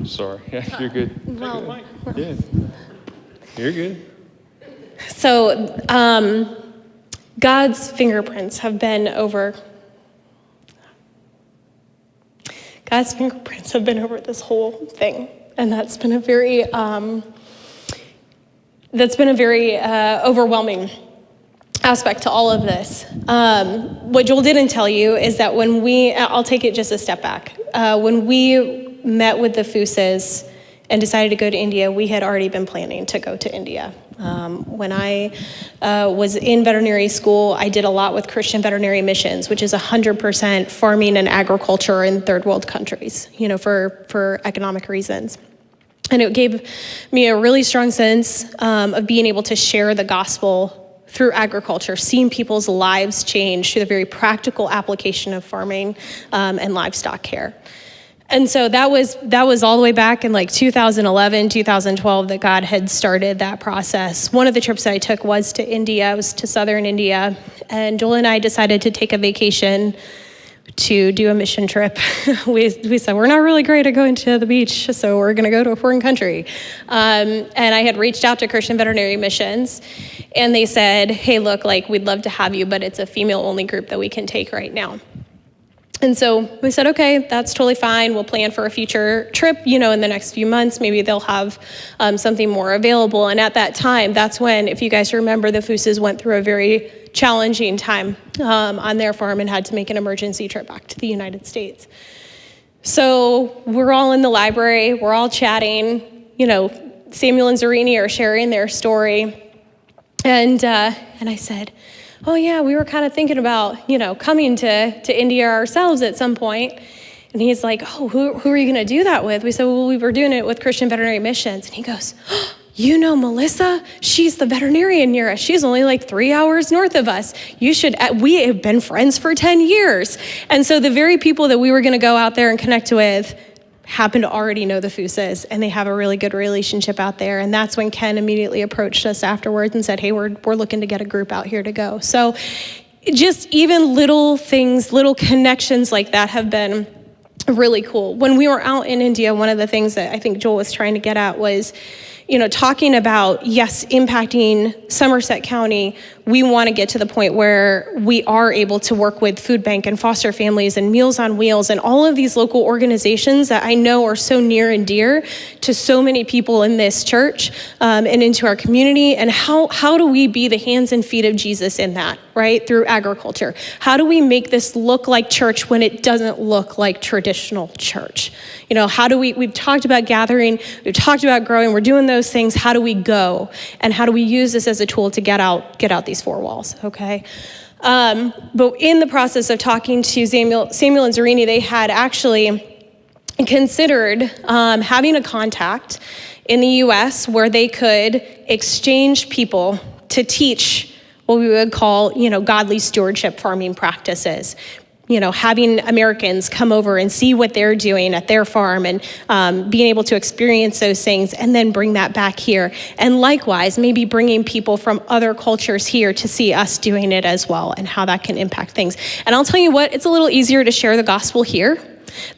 Sorry, yeah, you're good. Well, Yeah, you're good. So God's fingerprints have been over. God's fingerprints have been over this whole thing, and that's been a very overwhelming aspect to all of this. What Joel didn't tell you is that I'll take it just a step back. When we met with the Fooses and decided to go to India, we had already been planning to go to India. When I was in veterinary school, I did a lot with Christian Veterinary Missions, which is 100% farming and agriculture in third world countries, you know, for economic reasons. And it gave me a really strong sense of being able to share the gospel through agriculture, seeing people's lives change through the very practical application of farming and livestock care. And so that was all the way back in like 2011, 2012 that God had started that process. One of the trips that I took was to India. It was to southern India. And Joel and I decided to take a vacation to do a mission trip. We said, we're not really great at going to the beach, so we're going to go to a foreign country. And I had reached out to Christian Veterinary Missions, and they said, hey, look, like we'd love to have you, but it's a female-only group that we can take right now. And so we said, okay, that's totally fine. We'll plan for a future trip, you know, in the next few months. Maybe they'll have something more available. And at that time, that's when, if you guys remember, the Fooses went through a very challenging time on their farm and had to make an emergency trip back to the United States. So we're all in the library. We're all chatting. You know, Samuel and Zarini are sharing their story. And I said, oh yeah, we were kind of thinking about, you know, coming to India ourselves at some point. And he's like, oh, who are you going to do that with? We said, well, we were doing it with Christian Veterinary Missions. And he goes, oh, you know Melissa, she's the veterinarian near us. She's only like 3 hours north of us. We have been friends for 10 years. And so the very people that we were gonna go out there and connect with happen to already know the Fuses, and they have a really good relationship out there. And that's when Ken immediately approached us afterwards and said, hey, we're looking to get a group out here to go. So just even little things, little connections like that have been really cool. When we were out in India, one of the things that I think Joel was trying to get at was, talking about, yes, impacting Somerset County, we want to get to the point where we are able to work with food bank and foster families and Meals on Wheels and all of these local organizations that I know are so near and dear to so many people in this church and into our community. And how do we be the hands and feet of Jesus in that, right? Through agriculture. How do we make this look like church when it doesn't look like traditional church? We've talked about gathering, we've talked about growing, we're doing those things. How do we go? And how do we use this as a tool to get out these four walls, okay? But in the process of talking to Samuel and Zarini, they had actually considered having a contact in the US where they could exchange people to teach what we would call, godly stewardship farming practices. Having Americans come over and see what they're doing at their farm and being able to experience those things and then bring that back here. And likewise, maybe bringing people from other cultures here to see us doing it as well and how that can impact things. And I'll tell you what, it's a little easier to share the gospel here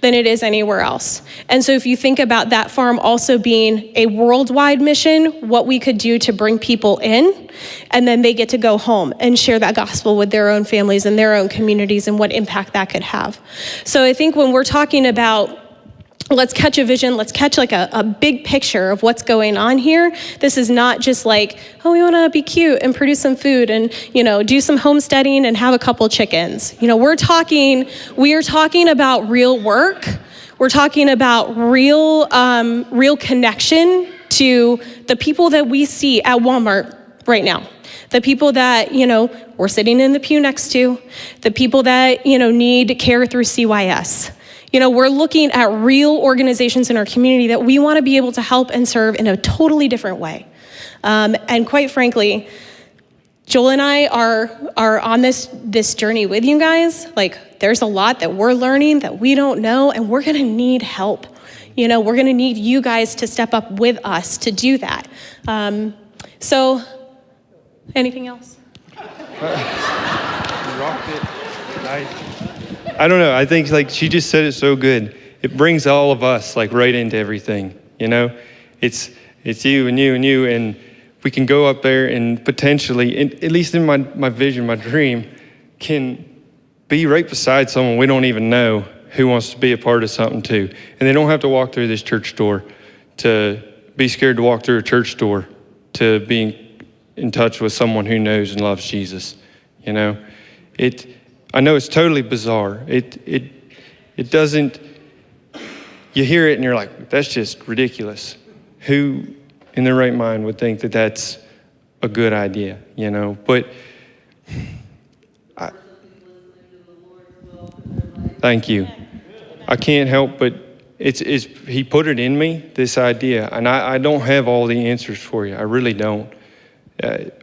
than it is anywhere else. And so if you think about that farm also being a worldwide mission, what we could do to bring people in, and then they get to go home and share that gospel with their own families and their own communities and what impact that could have. So I think when we're talking about let's catch a vision, let's catch like a big picture of what's going on here. This is not just like, oh, we want to be cute and produce some food and, do some homesteading and have a couple chickens. We are talking about real work. We're talking about real connection to the people that we see at Walmart right now. The people that, we're sitting in the pew next to, the people that, need care through CYS. We're looking at real organizations in our community that we want to be able to help and serve in a totally different way. And quite frankly, Joel and I are on this journey with you guys. Like, there's a lot that we're learning that we don't know, and we're going to need help. We're going to need you guys to step up with us to do that. So, anything else? You rocked it. I don't know. I think she just said it so good. It brings all of us right into everything. It's you and you and you, and we can go up there and potentially, at least in my vision, my dream, can be right beside someone we don't even know who wants to be a part of something too. And they don't have to walk through this church door to be scared to walk through a church door to being in touch with someone who knows and loves Jesus. I know it's totally bizarre. It doesn't, you hear it and you're like, that's just ridiculous. Who in their right mind would think that that's a good idea, But thank you. I can't help but he put it in me, this idea, and I don't have all the answers for you. I really don't. The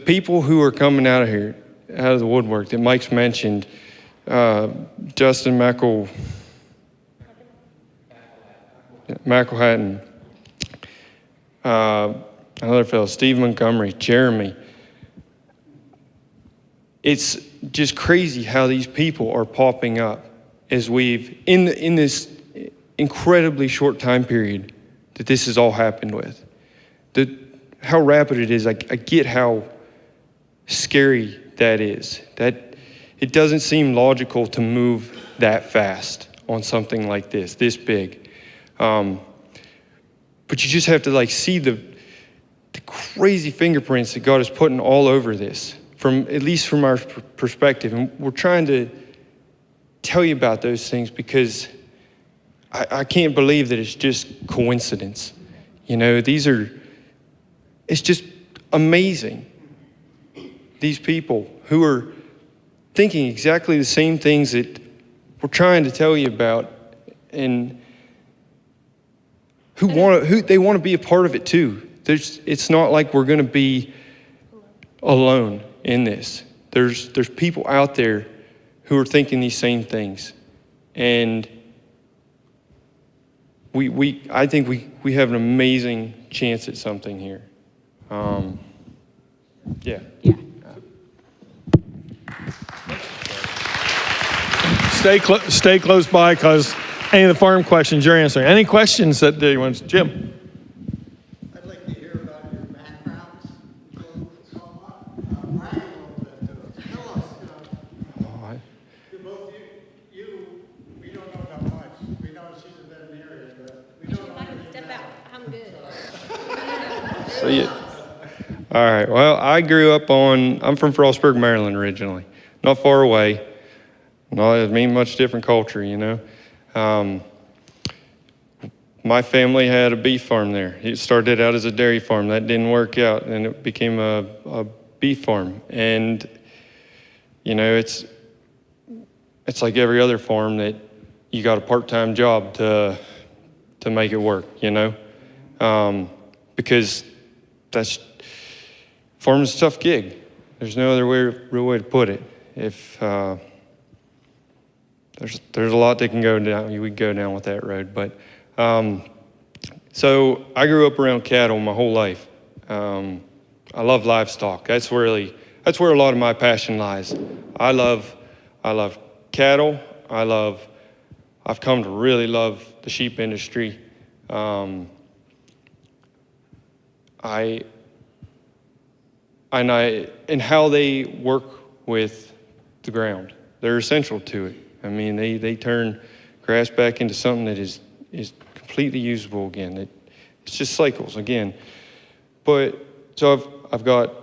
people who are coming out of here, out of the woodwork that Mike's mentioned, Justin McElhatton, another fellow, Steve Montgomery, Jeremy. It's just crazy how these people are popping up as we've, in this incredibly short time period that this has all happened with. How rapid it is, I get how scary that is. That it doesn't seem logical to move that fast on something like this big. But you just have to see the crazy fingerprints that God is putting all over this, at least from our perspective. And we're trying to tell you about those things because I can't believe that it's just coincidence. It's just amazing. These people who are thinking exactly the same things that we're trying to tell you about. And they want to be a part of it too. It's not like we're going to be alone in this. There's people out there who are thinking these same things, and I think we have an amazing chance at something here. Yeah. Stay close by, because any of the farm questions you're answering. Any questions that you want, Jim? I'd like to hear about your backgrounds. Tell us, both we don't know that much. We know she's a veterinarian, but we don't know. If I can step out, I'm good. So all right. Well, I'm from Frostburg, Maryland originally. Not far away. Not much different culture, you know. My family had a beef farm there. It started out as a dairy farm. That didn't work out, and it became a beef farm. And, you know, it's like every other farm that you got a part-time job to make it work, you know. Because farming's a tough gig. There's no other real way to put it. If there's a lot that can go down. We could go down with that road, but so I grew up around cattle my whole life. I love livestock. That's where a lot of my passion lies. I love cattle. I've come to really love the sheep industry. And how they work with the ground. They're essential to it. I mean, they turn grass back into something that is completely usable again. It's just cycles again. But so I've got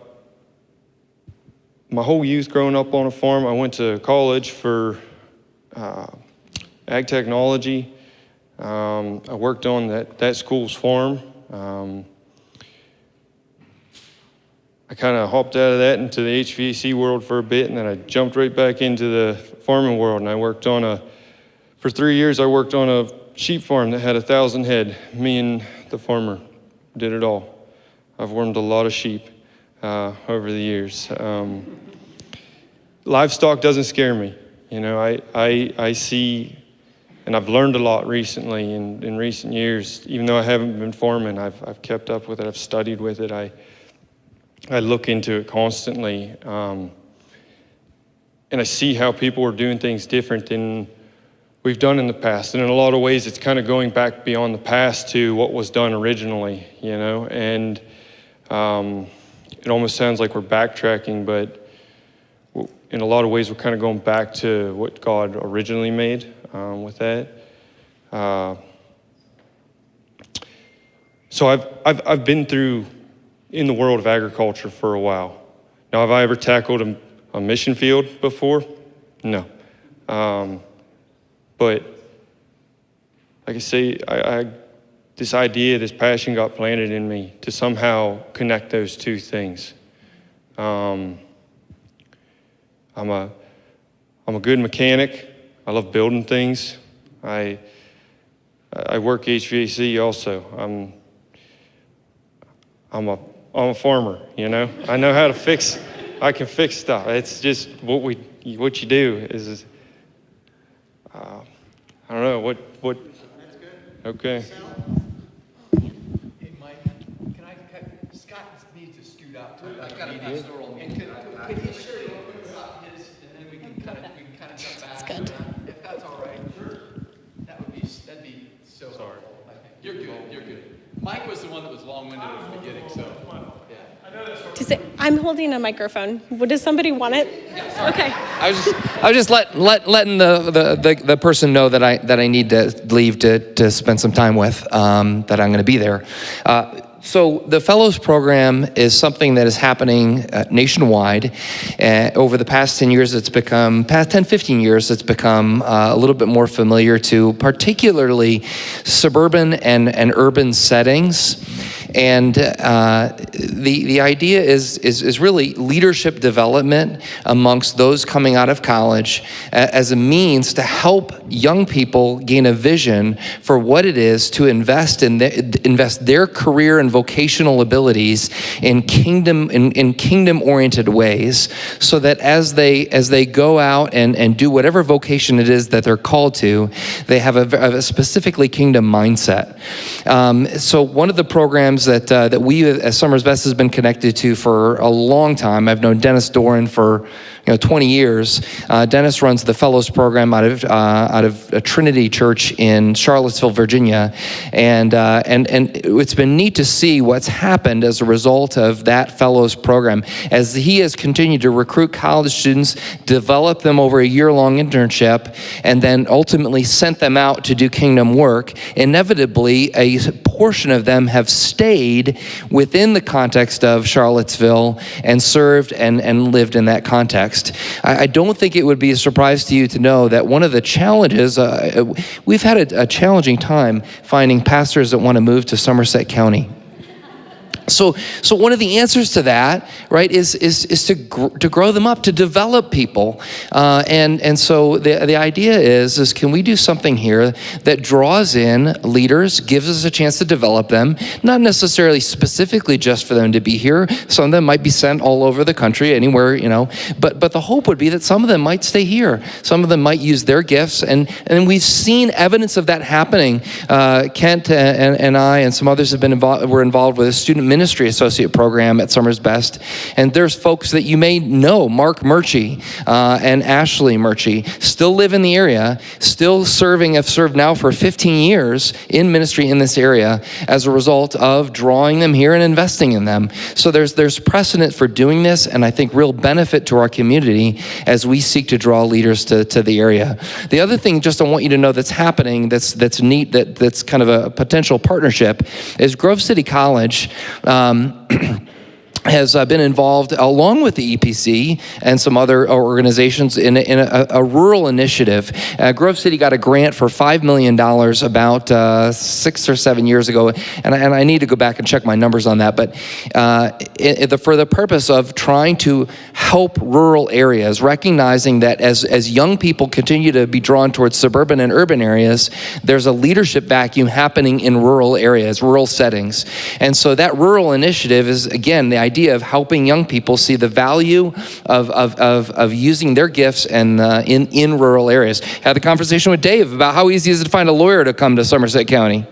my whole youth growing up on a farm. I went to college for ag technology. I worked on that school's farm. I kind of hopped out of that into the HVAC world for a bit, and then I jumped right back into the farming world. And I worked for 3 years, I worked on a sheep farm that had 1,000 head. Me and the farmer did it all. I've wormed a lot of sheep over the years. Livestock doesn't scare me. You know, I see, and I've learned a lot recently in recent years. Even though I haven't been farming, I've kept up with it. I've studied with it. I look into it constantly, and I see how people are doing things different than we've done in the past. And in a lot of ways, it's kind of going back beyond the past to what was done originally, you know. And it almost sounds like we're backtracking, but in a lot of ways, we're kind of going back to what God originally made with that. So I've been through in the world of agriculture for a while. Now, have I ever tackled a mission field before? No. But like I say, this idea, this passion got planted in me to somehow connect those two things. I'm a good mechanic. I love building things. I work HVAC also. I'm a farmer, you know. I know how to fix. I can fix stuff. It's just what you do is. I don't know what. That's good. Okay. Hey, Mike, can I cut? Scott needs to scoot out to I've got a pastoral and could he share his, and then we can kind of jump back. That's good. If that's all right. Sure. That'd be so. Sorry. You're good. Mike was the one that was long-winded at the beginning, so. I'm holding a microphone. Does somebody want it? Yeah, okay. I was just letting the person know that I need to leave to spend some time with, that I'm going to be there. So the Fellows Program is something that is happening nationwide. Over the past 10 years, 15 years, it's become a little bit more familiar to particularly suburban and urban settings. And the idea is really leadership development amongst those coming out of college as a means to help young people gain a vision for what it is to invest their career and vocational abilities in kingdom-oriented ways, so that as they go out and do whatever vocation it is that they're called to, they have a specifically kingdom mindset. So one of the programs that we as Summers Best has been connected to for a long time, I've known Dennis Doran for 20 years. Dennis runs the Fellows Program out of Trinity Church in Charlottesville, Virginia, and it's been neat to see what's happened as a result of that Fellows Program, as he has continued to recruit college students, develop them over a year-long internship, and then ultimately sent them out to do kingdom work. Inevitably, a portion of them have stayed within the context of Charlottesville and served and lived in that context. I don't think it would be a surprise to you to know that one of the challenges, we've had a challenging time finding pastors that want to move to Somerset County. So one of the answers to that, right, is to grow them up, to develop people, and so the idea is can we do something here that draws in leaders, gives us a chance to develop them, not necessarily specifically just for them to be here. Some of them might be sent all over the country, anywhere, but the hope would be that some of them might stay here. Some of them might use their gifts, and we've seen evidence of that happening. Kent and I and some others were involved with a student ministry associate program at Summers Best, and there's folks that you may know, Mark Murchie and Ashley Murchie, still live in the area, still have served now for 15 years in ministry in this area as a result of drawing them here and investing in them. So there's precedent for doing this, and I think real benefit to our community as we seek to draw leaders to the area. The other thing just I want you to know that's happening, that's neat, that's kind of a potential partnership, is Grove City College has been involved, along with the EPC and some other organizations, in a rural initiative. Grove City got a grant for $5 million about 6 or 7 years ago, and I need to go back and check my numbers on that, but for the purpose of trying to help rural areas, recognizing that as young people continue to be drawn towards suburban and urban areas, there's a leadership vacuum happening in rural areas, rural settings. And so that rural initiative is, again, the idea of helping young people see the value of using their gifts and in rural areas. Had the conversation with Dave about how easy is it to find a lawyer to come to Somerset County.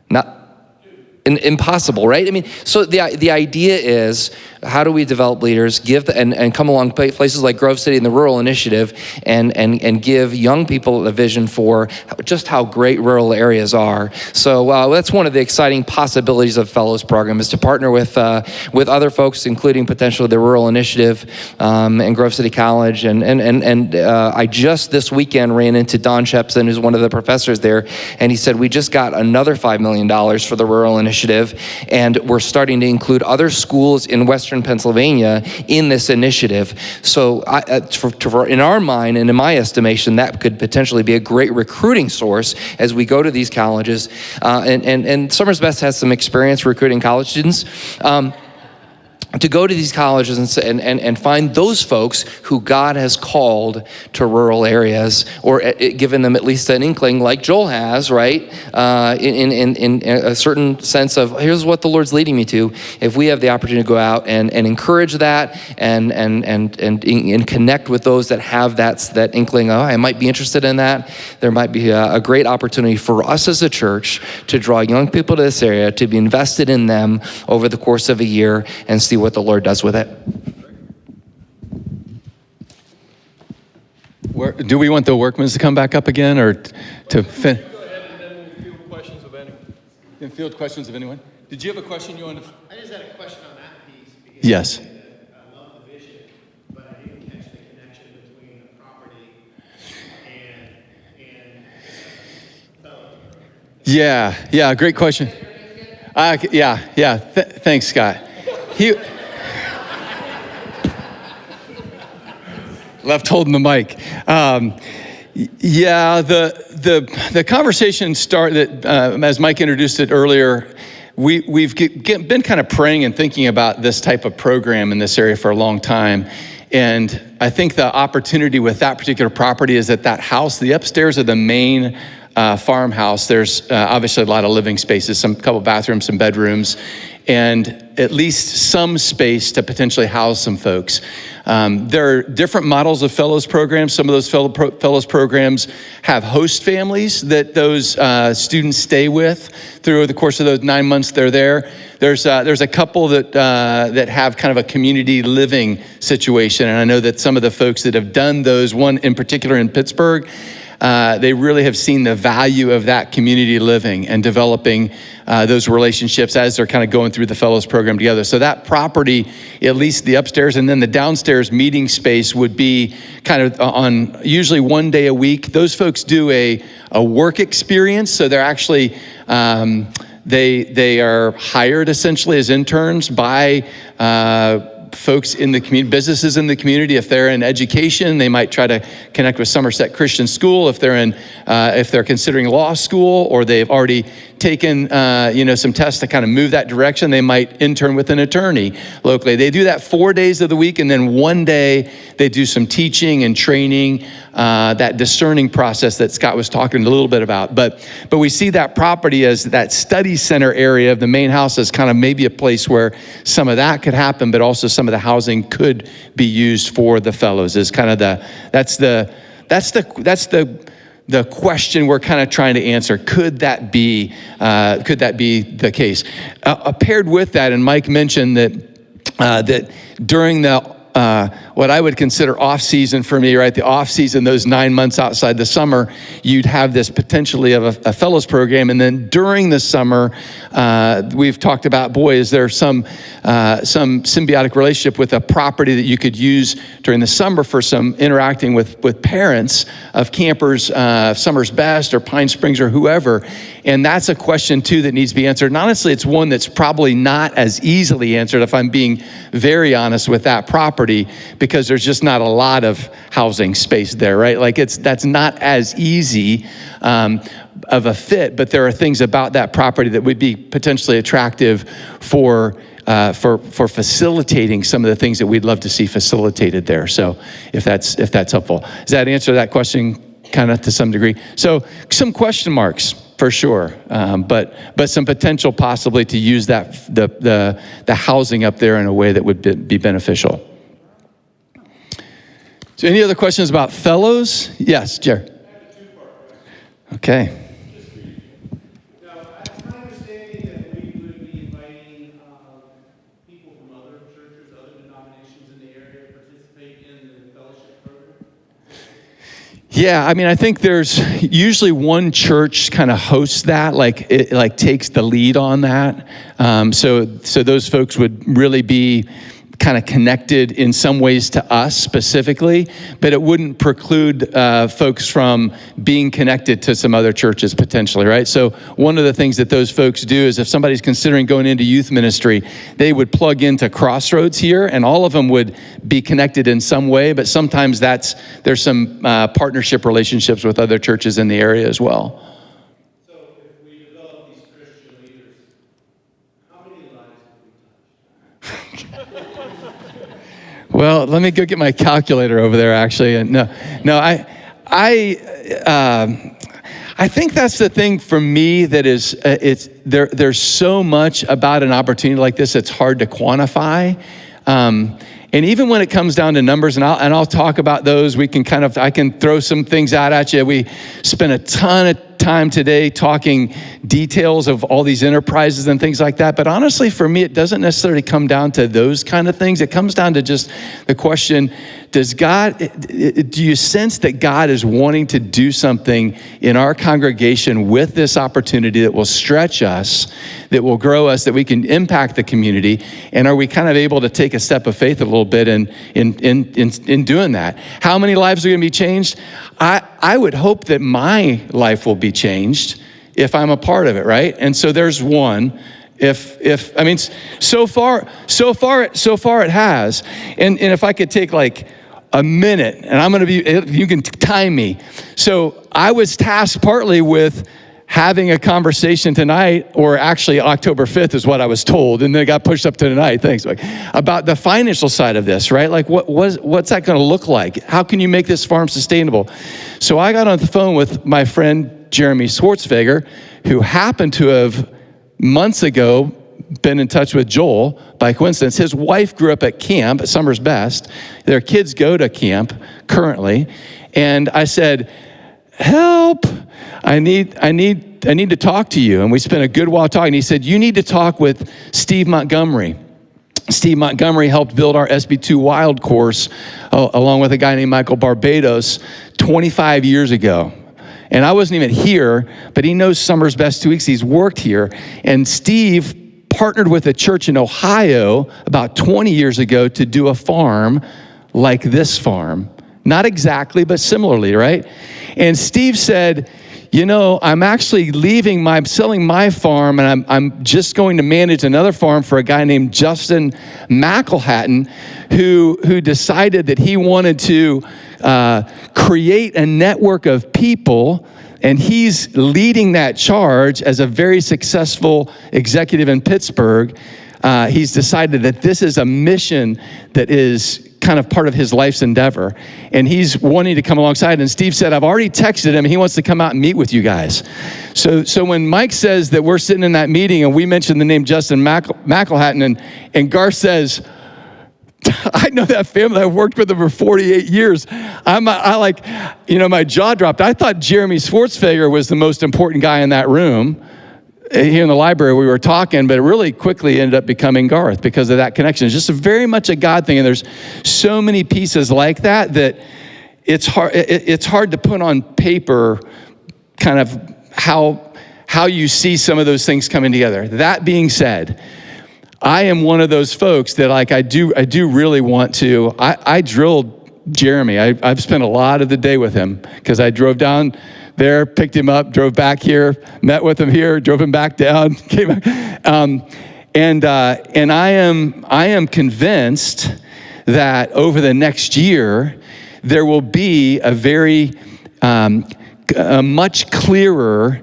Not impossible, right? I mean, so the idea is, how do we develop leaders, and come along places like Grove City and the Rural Initiative, and give young people a vision for just how great rural areas are. So that's one of the exciting possibilities of Fellows Program, is to partner with other folks, including potentially the Rural Initiative and Grove City College. And I just this weekend ran into Don Shepson, who's one of the professors there, and he said, we just got another $5 million for the Rural Initiative, and we're starting to include other schools in Western Pennsylvania in this initiative. So in our mind, and in my estimation, that could potentially be a great recruiting source as we go to these colleges. And Summers Best has some experience recruiting college students. To go to these colleges and find those folks who God has called to rural areas, or given them at least an inkling, like Joel has, right? In a certain sense of, here's what the Lord's leading me to. If we have the opportunity to go out and encourage that and connect with those that have that inkling, I might be interested in that, there might be a great opportunity for us as a church to draw young people to this area, to be invested in them over the course of a year and see what the Lord does with it. Do we want the Workmans to come back up again, or to fin? Go ahead and then we'll field questions of anyone. Can field questions of anyone? Did you have a question you wanted to? I just had a question on that piece. Because Yes. I love the vision, but I didn't catch the connection between the property and Yeah, great question. Thanks, Scott. Left holding the mic. The conversation started, as Mike introduced it earlier, we've been kind of praying and thinking about this type of program in this area for a long time. And I think the opportunity with that particular property is that house, the upstairs of the main farmhouse, there's obviously a lot of living spaces, some couple bathrooms, some bedrooms, and at least some space to potentially house some folks. There are different models of fellows programs. Some of those fellows programs have host families that those students stay with through the course of those 9 months they're there. There's a couple that have kind of a community living situation, and I know that some of the folks that have done those, one in particular in Pittsburgh, they really have seen the value of that community living and developing those relationships as they're kind of going through the fellows program together. So that property, at least the upstairs and then the downstairs meeting space, would be kind of on usually 1 day a week. Those folks do a work experience, so they're actually they are hired essentially as interns by folks in the community, businesses in the community. If they're in education, they might try to connect with Somerset Christian School. If they're considering law school, or they've already taken some tests to kind of move that direction, they might intern with an attorney locally. They do that 4 days of the week, and then 1 day they do some teaching and training, that discerning process that Scott was talking a little bit about. But we see that property as that study center area of the main house as kind of maybe a place where some of that could happen, but also some of the housing could be used for the fellows. Is kind of that's the question we're kind of trying to answer. Could that be the case? Paired with that, and Mike mentioned that during the what I would consider off season for me, right? The off season, those 9 months outside the summer, you'd have this potentially of a fellows program. And then during the summer, we've talked about, boy, is there some symbiotic relationship with a property that you could use during the summer for some interacting with parents of campers, Summer's Best or Pine Springs or whoever. And that's a question too that needs to be answered. And honestly, it's one that's probably not as easily answered, if I'm being very honest, with that property, because there's just not a lot of housing space there, right? Like that's not as easy of a fit, but there are things about that property that would be potentially attractive for facilitating some of the things that we'd love to see facilitated there. So if that's helpful. Does that answer that question kind of to some degree? So some question marks for sure, but some potential possibly to use that the housing up there in a way that would be beneficial. So any other questions about fellows? Yes, Jerry. Okay. Now, it's my understanding that we would be inviting people from other churches, other denominations in the area to participate in the fellowship program. Yeah, I mean, I think there's usually one church kind of hosts that, like takes the lead on that. So those folks would really be kind of connected in some ways to us specifically, but it wouldn't preclude folks from being connected to some other churches potentially, right? So one of the things that those folks do is if somebody's considering going into youth ministry, they would plug into Crossroads here, and all of them would be connected in some way, but sometimes there's some partnership relationships with other churches in the area as well. So if we develop these Christian leaders, how many lives have we touched? Well, let me go get my calculator over there, actually. And no, I think that's the thing for me that is, there's so much about an opportunity like this that's hard to quantify. And even when it comes down to numbers, and I'll talk about those, I can throw some things out at you. We spent a ton of time today talking details of all these enterprises and things like that. But honestly, for me, it doesn't necessarily come down to those kind of things. It comes down to just the question, do you sense that God is wanting to do something in our congregation with this opportunity that will stretch us, that will grow us, that we can impact the community? And are we kind of able to take a step of faith a little bit in doing that? How many lives are going to be changed? I would hope that my life will be changed if I'm a part of it, right? And so there's one. So far it has. And if I could take like a minute, and you can time me. So I was tasked partly with having a conversation tonight, or actually October 5th is what I was told, and then it got pushed up to tonight, thanks, Mike, about the financial side of this, right? Like what's that gonna look like? How can you make this farm sustainable? So I got on the phone with my friend Jeremy Schwartzfeger, who happened to have months ago been in touch with Joel by coincidence. His wife grew up at camp at Summer's Best. Their kids go to camp currently. And I said, help, I need to talk to you. And we spent a good while talking. He said, you need to talk with Steve Montgomery. Steve Montgomery helped build our SB2 Wild course along with a guy named Michael Barbados 25 years ago. And I wasn't even here, but he knows Summer's Best 2 weeks. He's worked here. And Steve partnered with a church in Ohio about 20 years ago to do a farm like this farm. Not exactly, but similarly, right? And Steve said, you know, I'm actually selling my farm, and I'm just going to manage another farm for a guy named Justin McElhatton, who decided that he wanted to create a network of people, and he's leading that charge as a very successful executive in Pittsburgh. He's decided that this is a mission that is kind of part of his life's endeavor, and he's wanting to come alongside. And Steve said, I've already texted him, and he wants to come out and meet with you guys. So when Mike says that we're sitting in that meeting and we mentioned the name Justin McElhatton, and Garth says, I know that family. I've worked with them for 48 years. My jaw dropped. I thought Jeremy Schwartzfeger was the most important guy in that room. Here in the library, we were talking, but it really quickly ended up becoming Garth because of that connection. It's just very much a God thing, and there's so many pieces like that it's hard to put on paper kind of how you see some of those things coming together. That being said, I am one of those folks that I do really want to. I drilled Jeremy. I've spent a lot of the day with him because I drove down there, picked him up, drove back here, met with him here, drove him back down, came back. And I am convinced that over the next year, there will be a much clearer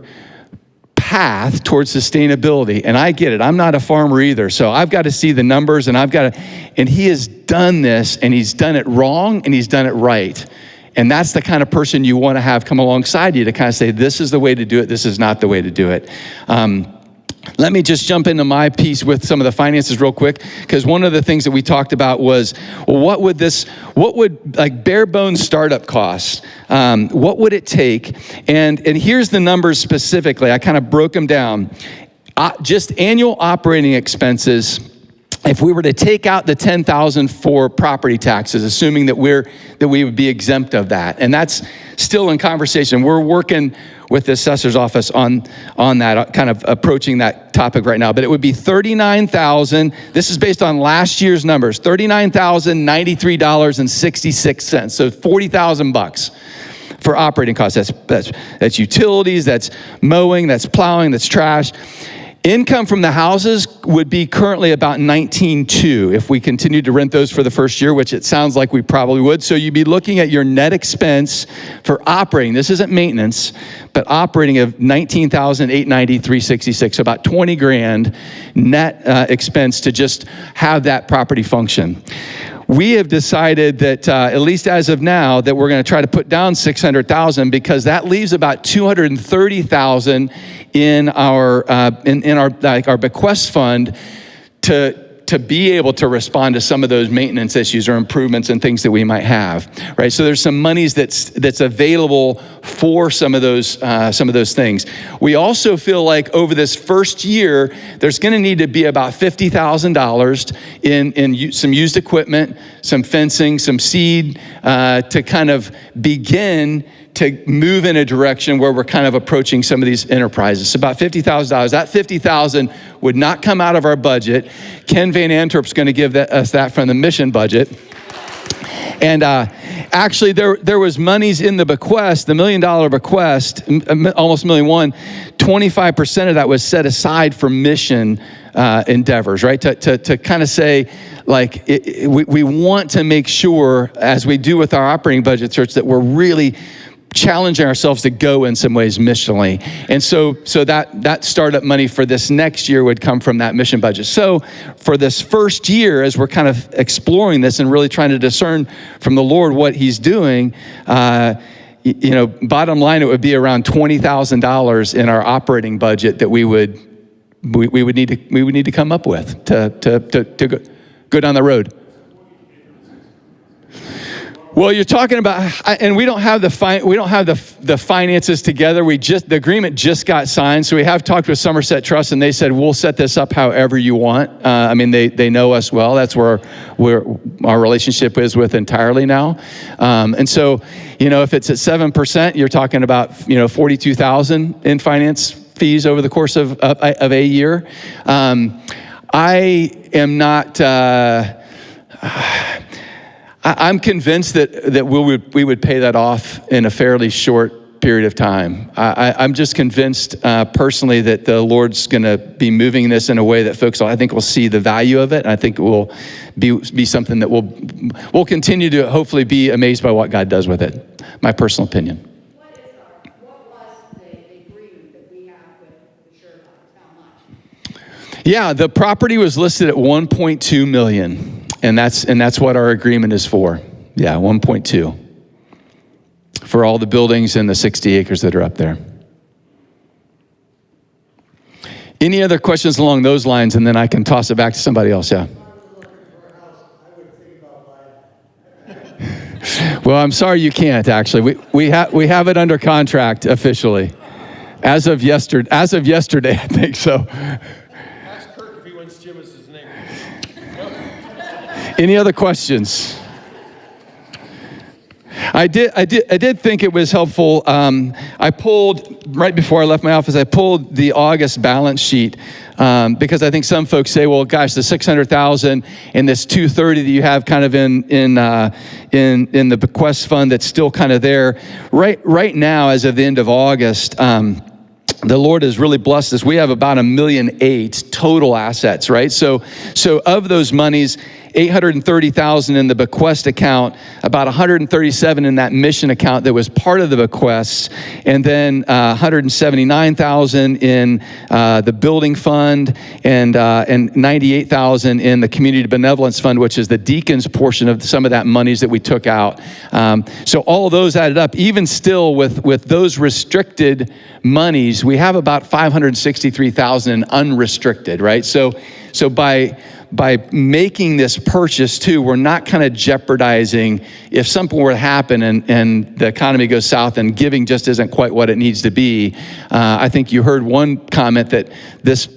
path towards sustainability. And I get it. I'm not a farmer either. So I've got to see the numbers, and and he has done this, and he's done it wrong, and he's done it right. And that's the kind of person you want to have come alongside you to kind of say, this is the way to do it, this is not the way to do it. Let me just jump into my piece with some of the finances real quick, because one of the things that we talked about was, well, what would like bare bones startup costs? What would it take? And here's the numbers specifically. I kind of broke them down. Just annual operating expenses, if we were to take out the $10,000 for property taxes, assuming that we would be exempt of that, and that's still in conversation. We're working with the assessor's office on that, kind of approaching that topic right now. But it would be $39,000. This is based on last year's numbers. $39,093.66. So $40,000 for operating costs. That's utilities. That's mowing. That's plowing. That's trash. Income from the houses would be currently about $19,200 if we continued to rent those for the first year, which it sounds like we probably would. So you'd be looking at your net expense for operating. This isn't maintenance, but operating of $19,893.66, so about $20,000 net expense to just have that property function. We have decided that, at least as of now, that we're going to try to put down $600,000 because that leaves about $230,000 in our our bequest fund to be able to respond to some of those maintenance issues or improvements and things that we might have, right? So there's some monies that's available for some of those things. We also feel like over this first year, there's going to need to be about $50,000 in some used equipment, some fencing, some seed to kind of begin to move in a direction where we're kind of approaching some of these enterprises. So about $50,000. That $50,000 would not come out of our budget. Ken Van Antwerp's going to give us that from the mission budget. And actually, there was monies in the bequest, the $1 million bequest, almost $1.1 million. 25% of that was set aside for mission endeavors, right? To kind of say, like, we want to make sure, as we do with our operating budget, church, that we're really challenging ourselves to go in some ways missionally. And so that startup money for this next year would come from that mission budget. So for this first year, as we're kind of exploring this and really trying to discern from the Lord what he's doing, bottom line, it would be around $20,000 in our operating budget that we would need to come up with to go down the road. Well, you're talking about, and we don't have the finances together. The agreement just got signed, so we have talked with Somerset Trust, and they said we'll set this up however you want. They know us well. That's where our relationship is with entirely now, and so if it's at 7%, you're talking about $42,000 in finance fees over the course of a year. I am not. I'm convinced that we would pay that off in a fairly short period of time. I'm just convinced personally that the Lord's going to be moving this in a way that folks, I think, will see the value of it. And I think it will be something that we'll continue to hopefully be amazed by what God does with it. My personal opinion. What was the agreement that we have with the Sherlock? How much? Yeah, the property was listed at $1.2 million. And that's what our agreement is for. Yeah, 1.2 for all the buildings and the 60 acres that are up there. Any other questions along those lines, and then I can toss it back to somebody else. Yeah. Well, I'm sorry you can't. Actually, we have it under contract officially, as of yesterday, I think so. Ask Kirk if he wants Jim as his name. Any other questions? I did think it was helpful. I pulled, right before I left my office, I pulled the August balance sheet because I think some folks say, well, gosh, the $600,000 and this $230 that you have kind of in the bequest fund that's still kind of there. Right now, as of the end of August, the Lord has really blessed us. We have about $1.8 million total assets, right? So of those monies, $830,000 in the bequest account, about $137,000 in that mission account that was part of the bequests, and then $179,000 in the building fund, and $98,000 in the community benevolence fund, which is the deacons portion of some of that monies that we took out. So all of those added up, even still with those restricted monies, we have about $563,000 in unrestricted, right? So by making this purchase too, we're not kind of jeopardizing if something were to happen and the economy goes south and giving just isn't quite what it needs to be. I think you heard one comment that this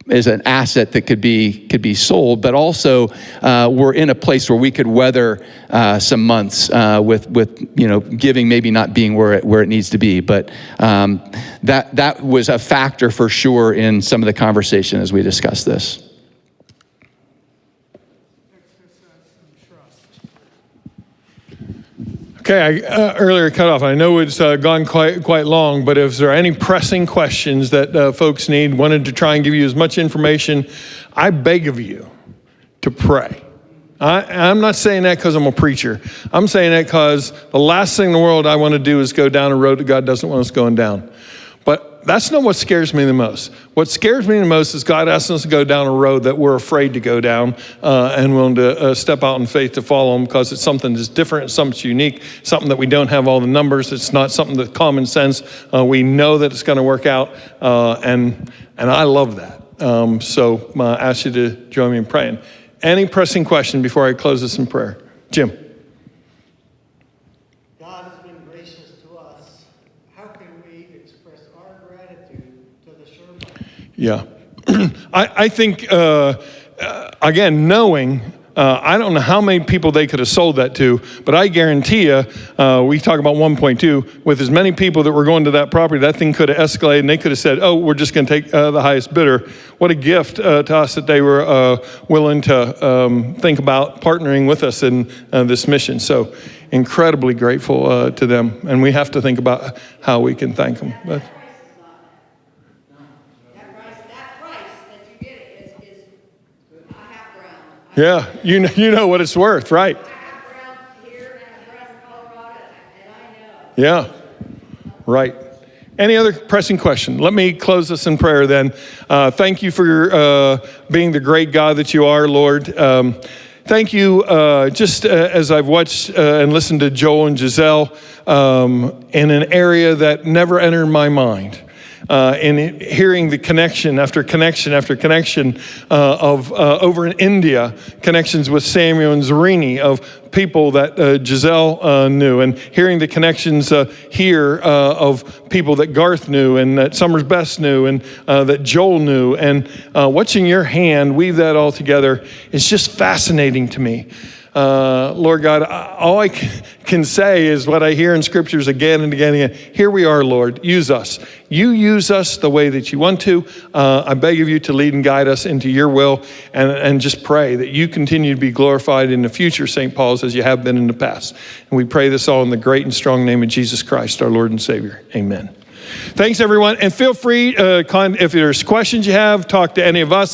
is an asset that could be sold, but also we're in a place where we could weather some months with giving maybe not being where it needs to be. But that was a factor for sure in some of the conversation as we discussed this. Okay, I earlier cut off. I know it's gone quite long, but if there are any pressing questions that folks wanted to try and give you as much information, I beg of you to pray. I'm not saying that because I'm a preacher. I'm saying that because the last thing in the world I want to do is go down a road that God doesn't want us going down. But that's not what scares me the most. What scares me the most is God asking us to go down a road that we're afraid to go down and willing to step out in faith to follow him because it's something that's different, it's something that's unique, something that we don't have all the numbers. It's not something that's common sense. We know that it's going to work out, and I love that. So I ask you to join me in praying. Any pressing question before I close this in prayer? Jim. God has been gracious to us. How can we express our gratitude to the Sherman? Yeah. I think, again, knowing, I don't know how many people they could have sold that to, but I guarantee you, we talk about 1.2, with as many people that were going to that property, that thing could have escalated and they could have said, oh, we're just going to take the highest bidder. What a gift to us that they were willing to think about partnering with us in this mission. So incredibly grateful to them. And we have to think about how we can thank them. But, yeah, you know what it's worth, right? Yeah. Right. Any other pressing question? Let me close this in prayer then. Thank you for being the great God that you are, Lord. Thank you, as I've watched and listened to Joel and Giselle in an area that never entered my mind. And hearing the connection after connection after connection of over in India, connections with Samuel and Zarini of people that Giselle knew, and hearing the connections here of people that Garth knew and that Summers Best knew and that Joel knew, and watching your hand weave that all together is just fascinating to me. Lord God, all I can say is what I hear in scriptures again and again and again. Here we are, Lord. Use us. You use us the way that you want to. I beg of you to lead and guide us into your will, and just pray that you continue to be glorified in the future, St. Paul's, as you have been in the past. And we pray this all in the great and strong name of Jesus Christ, our Lord and Savior. Amen. Thanks, everyone. And feel free, if there's questions you have, talk to any of us.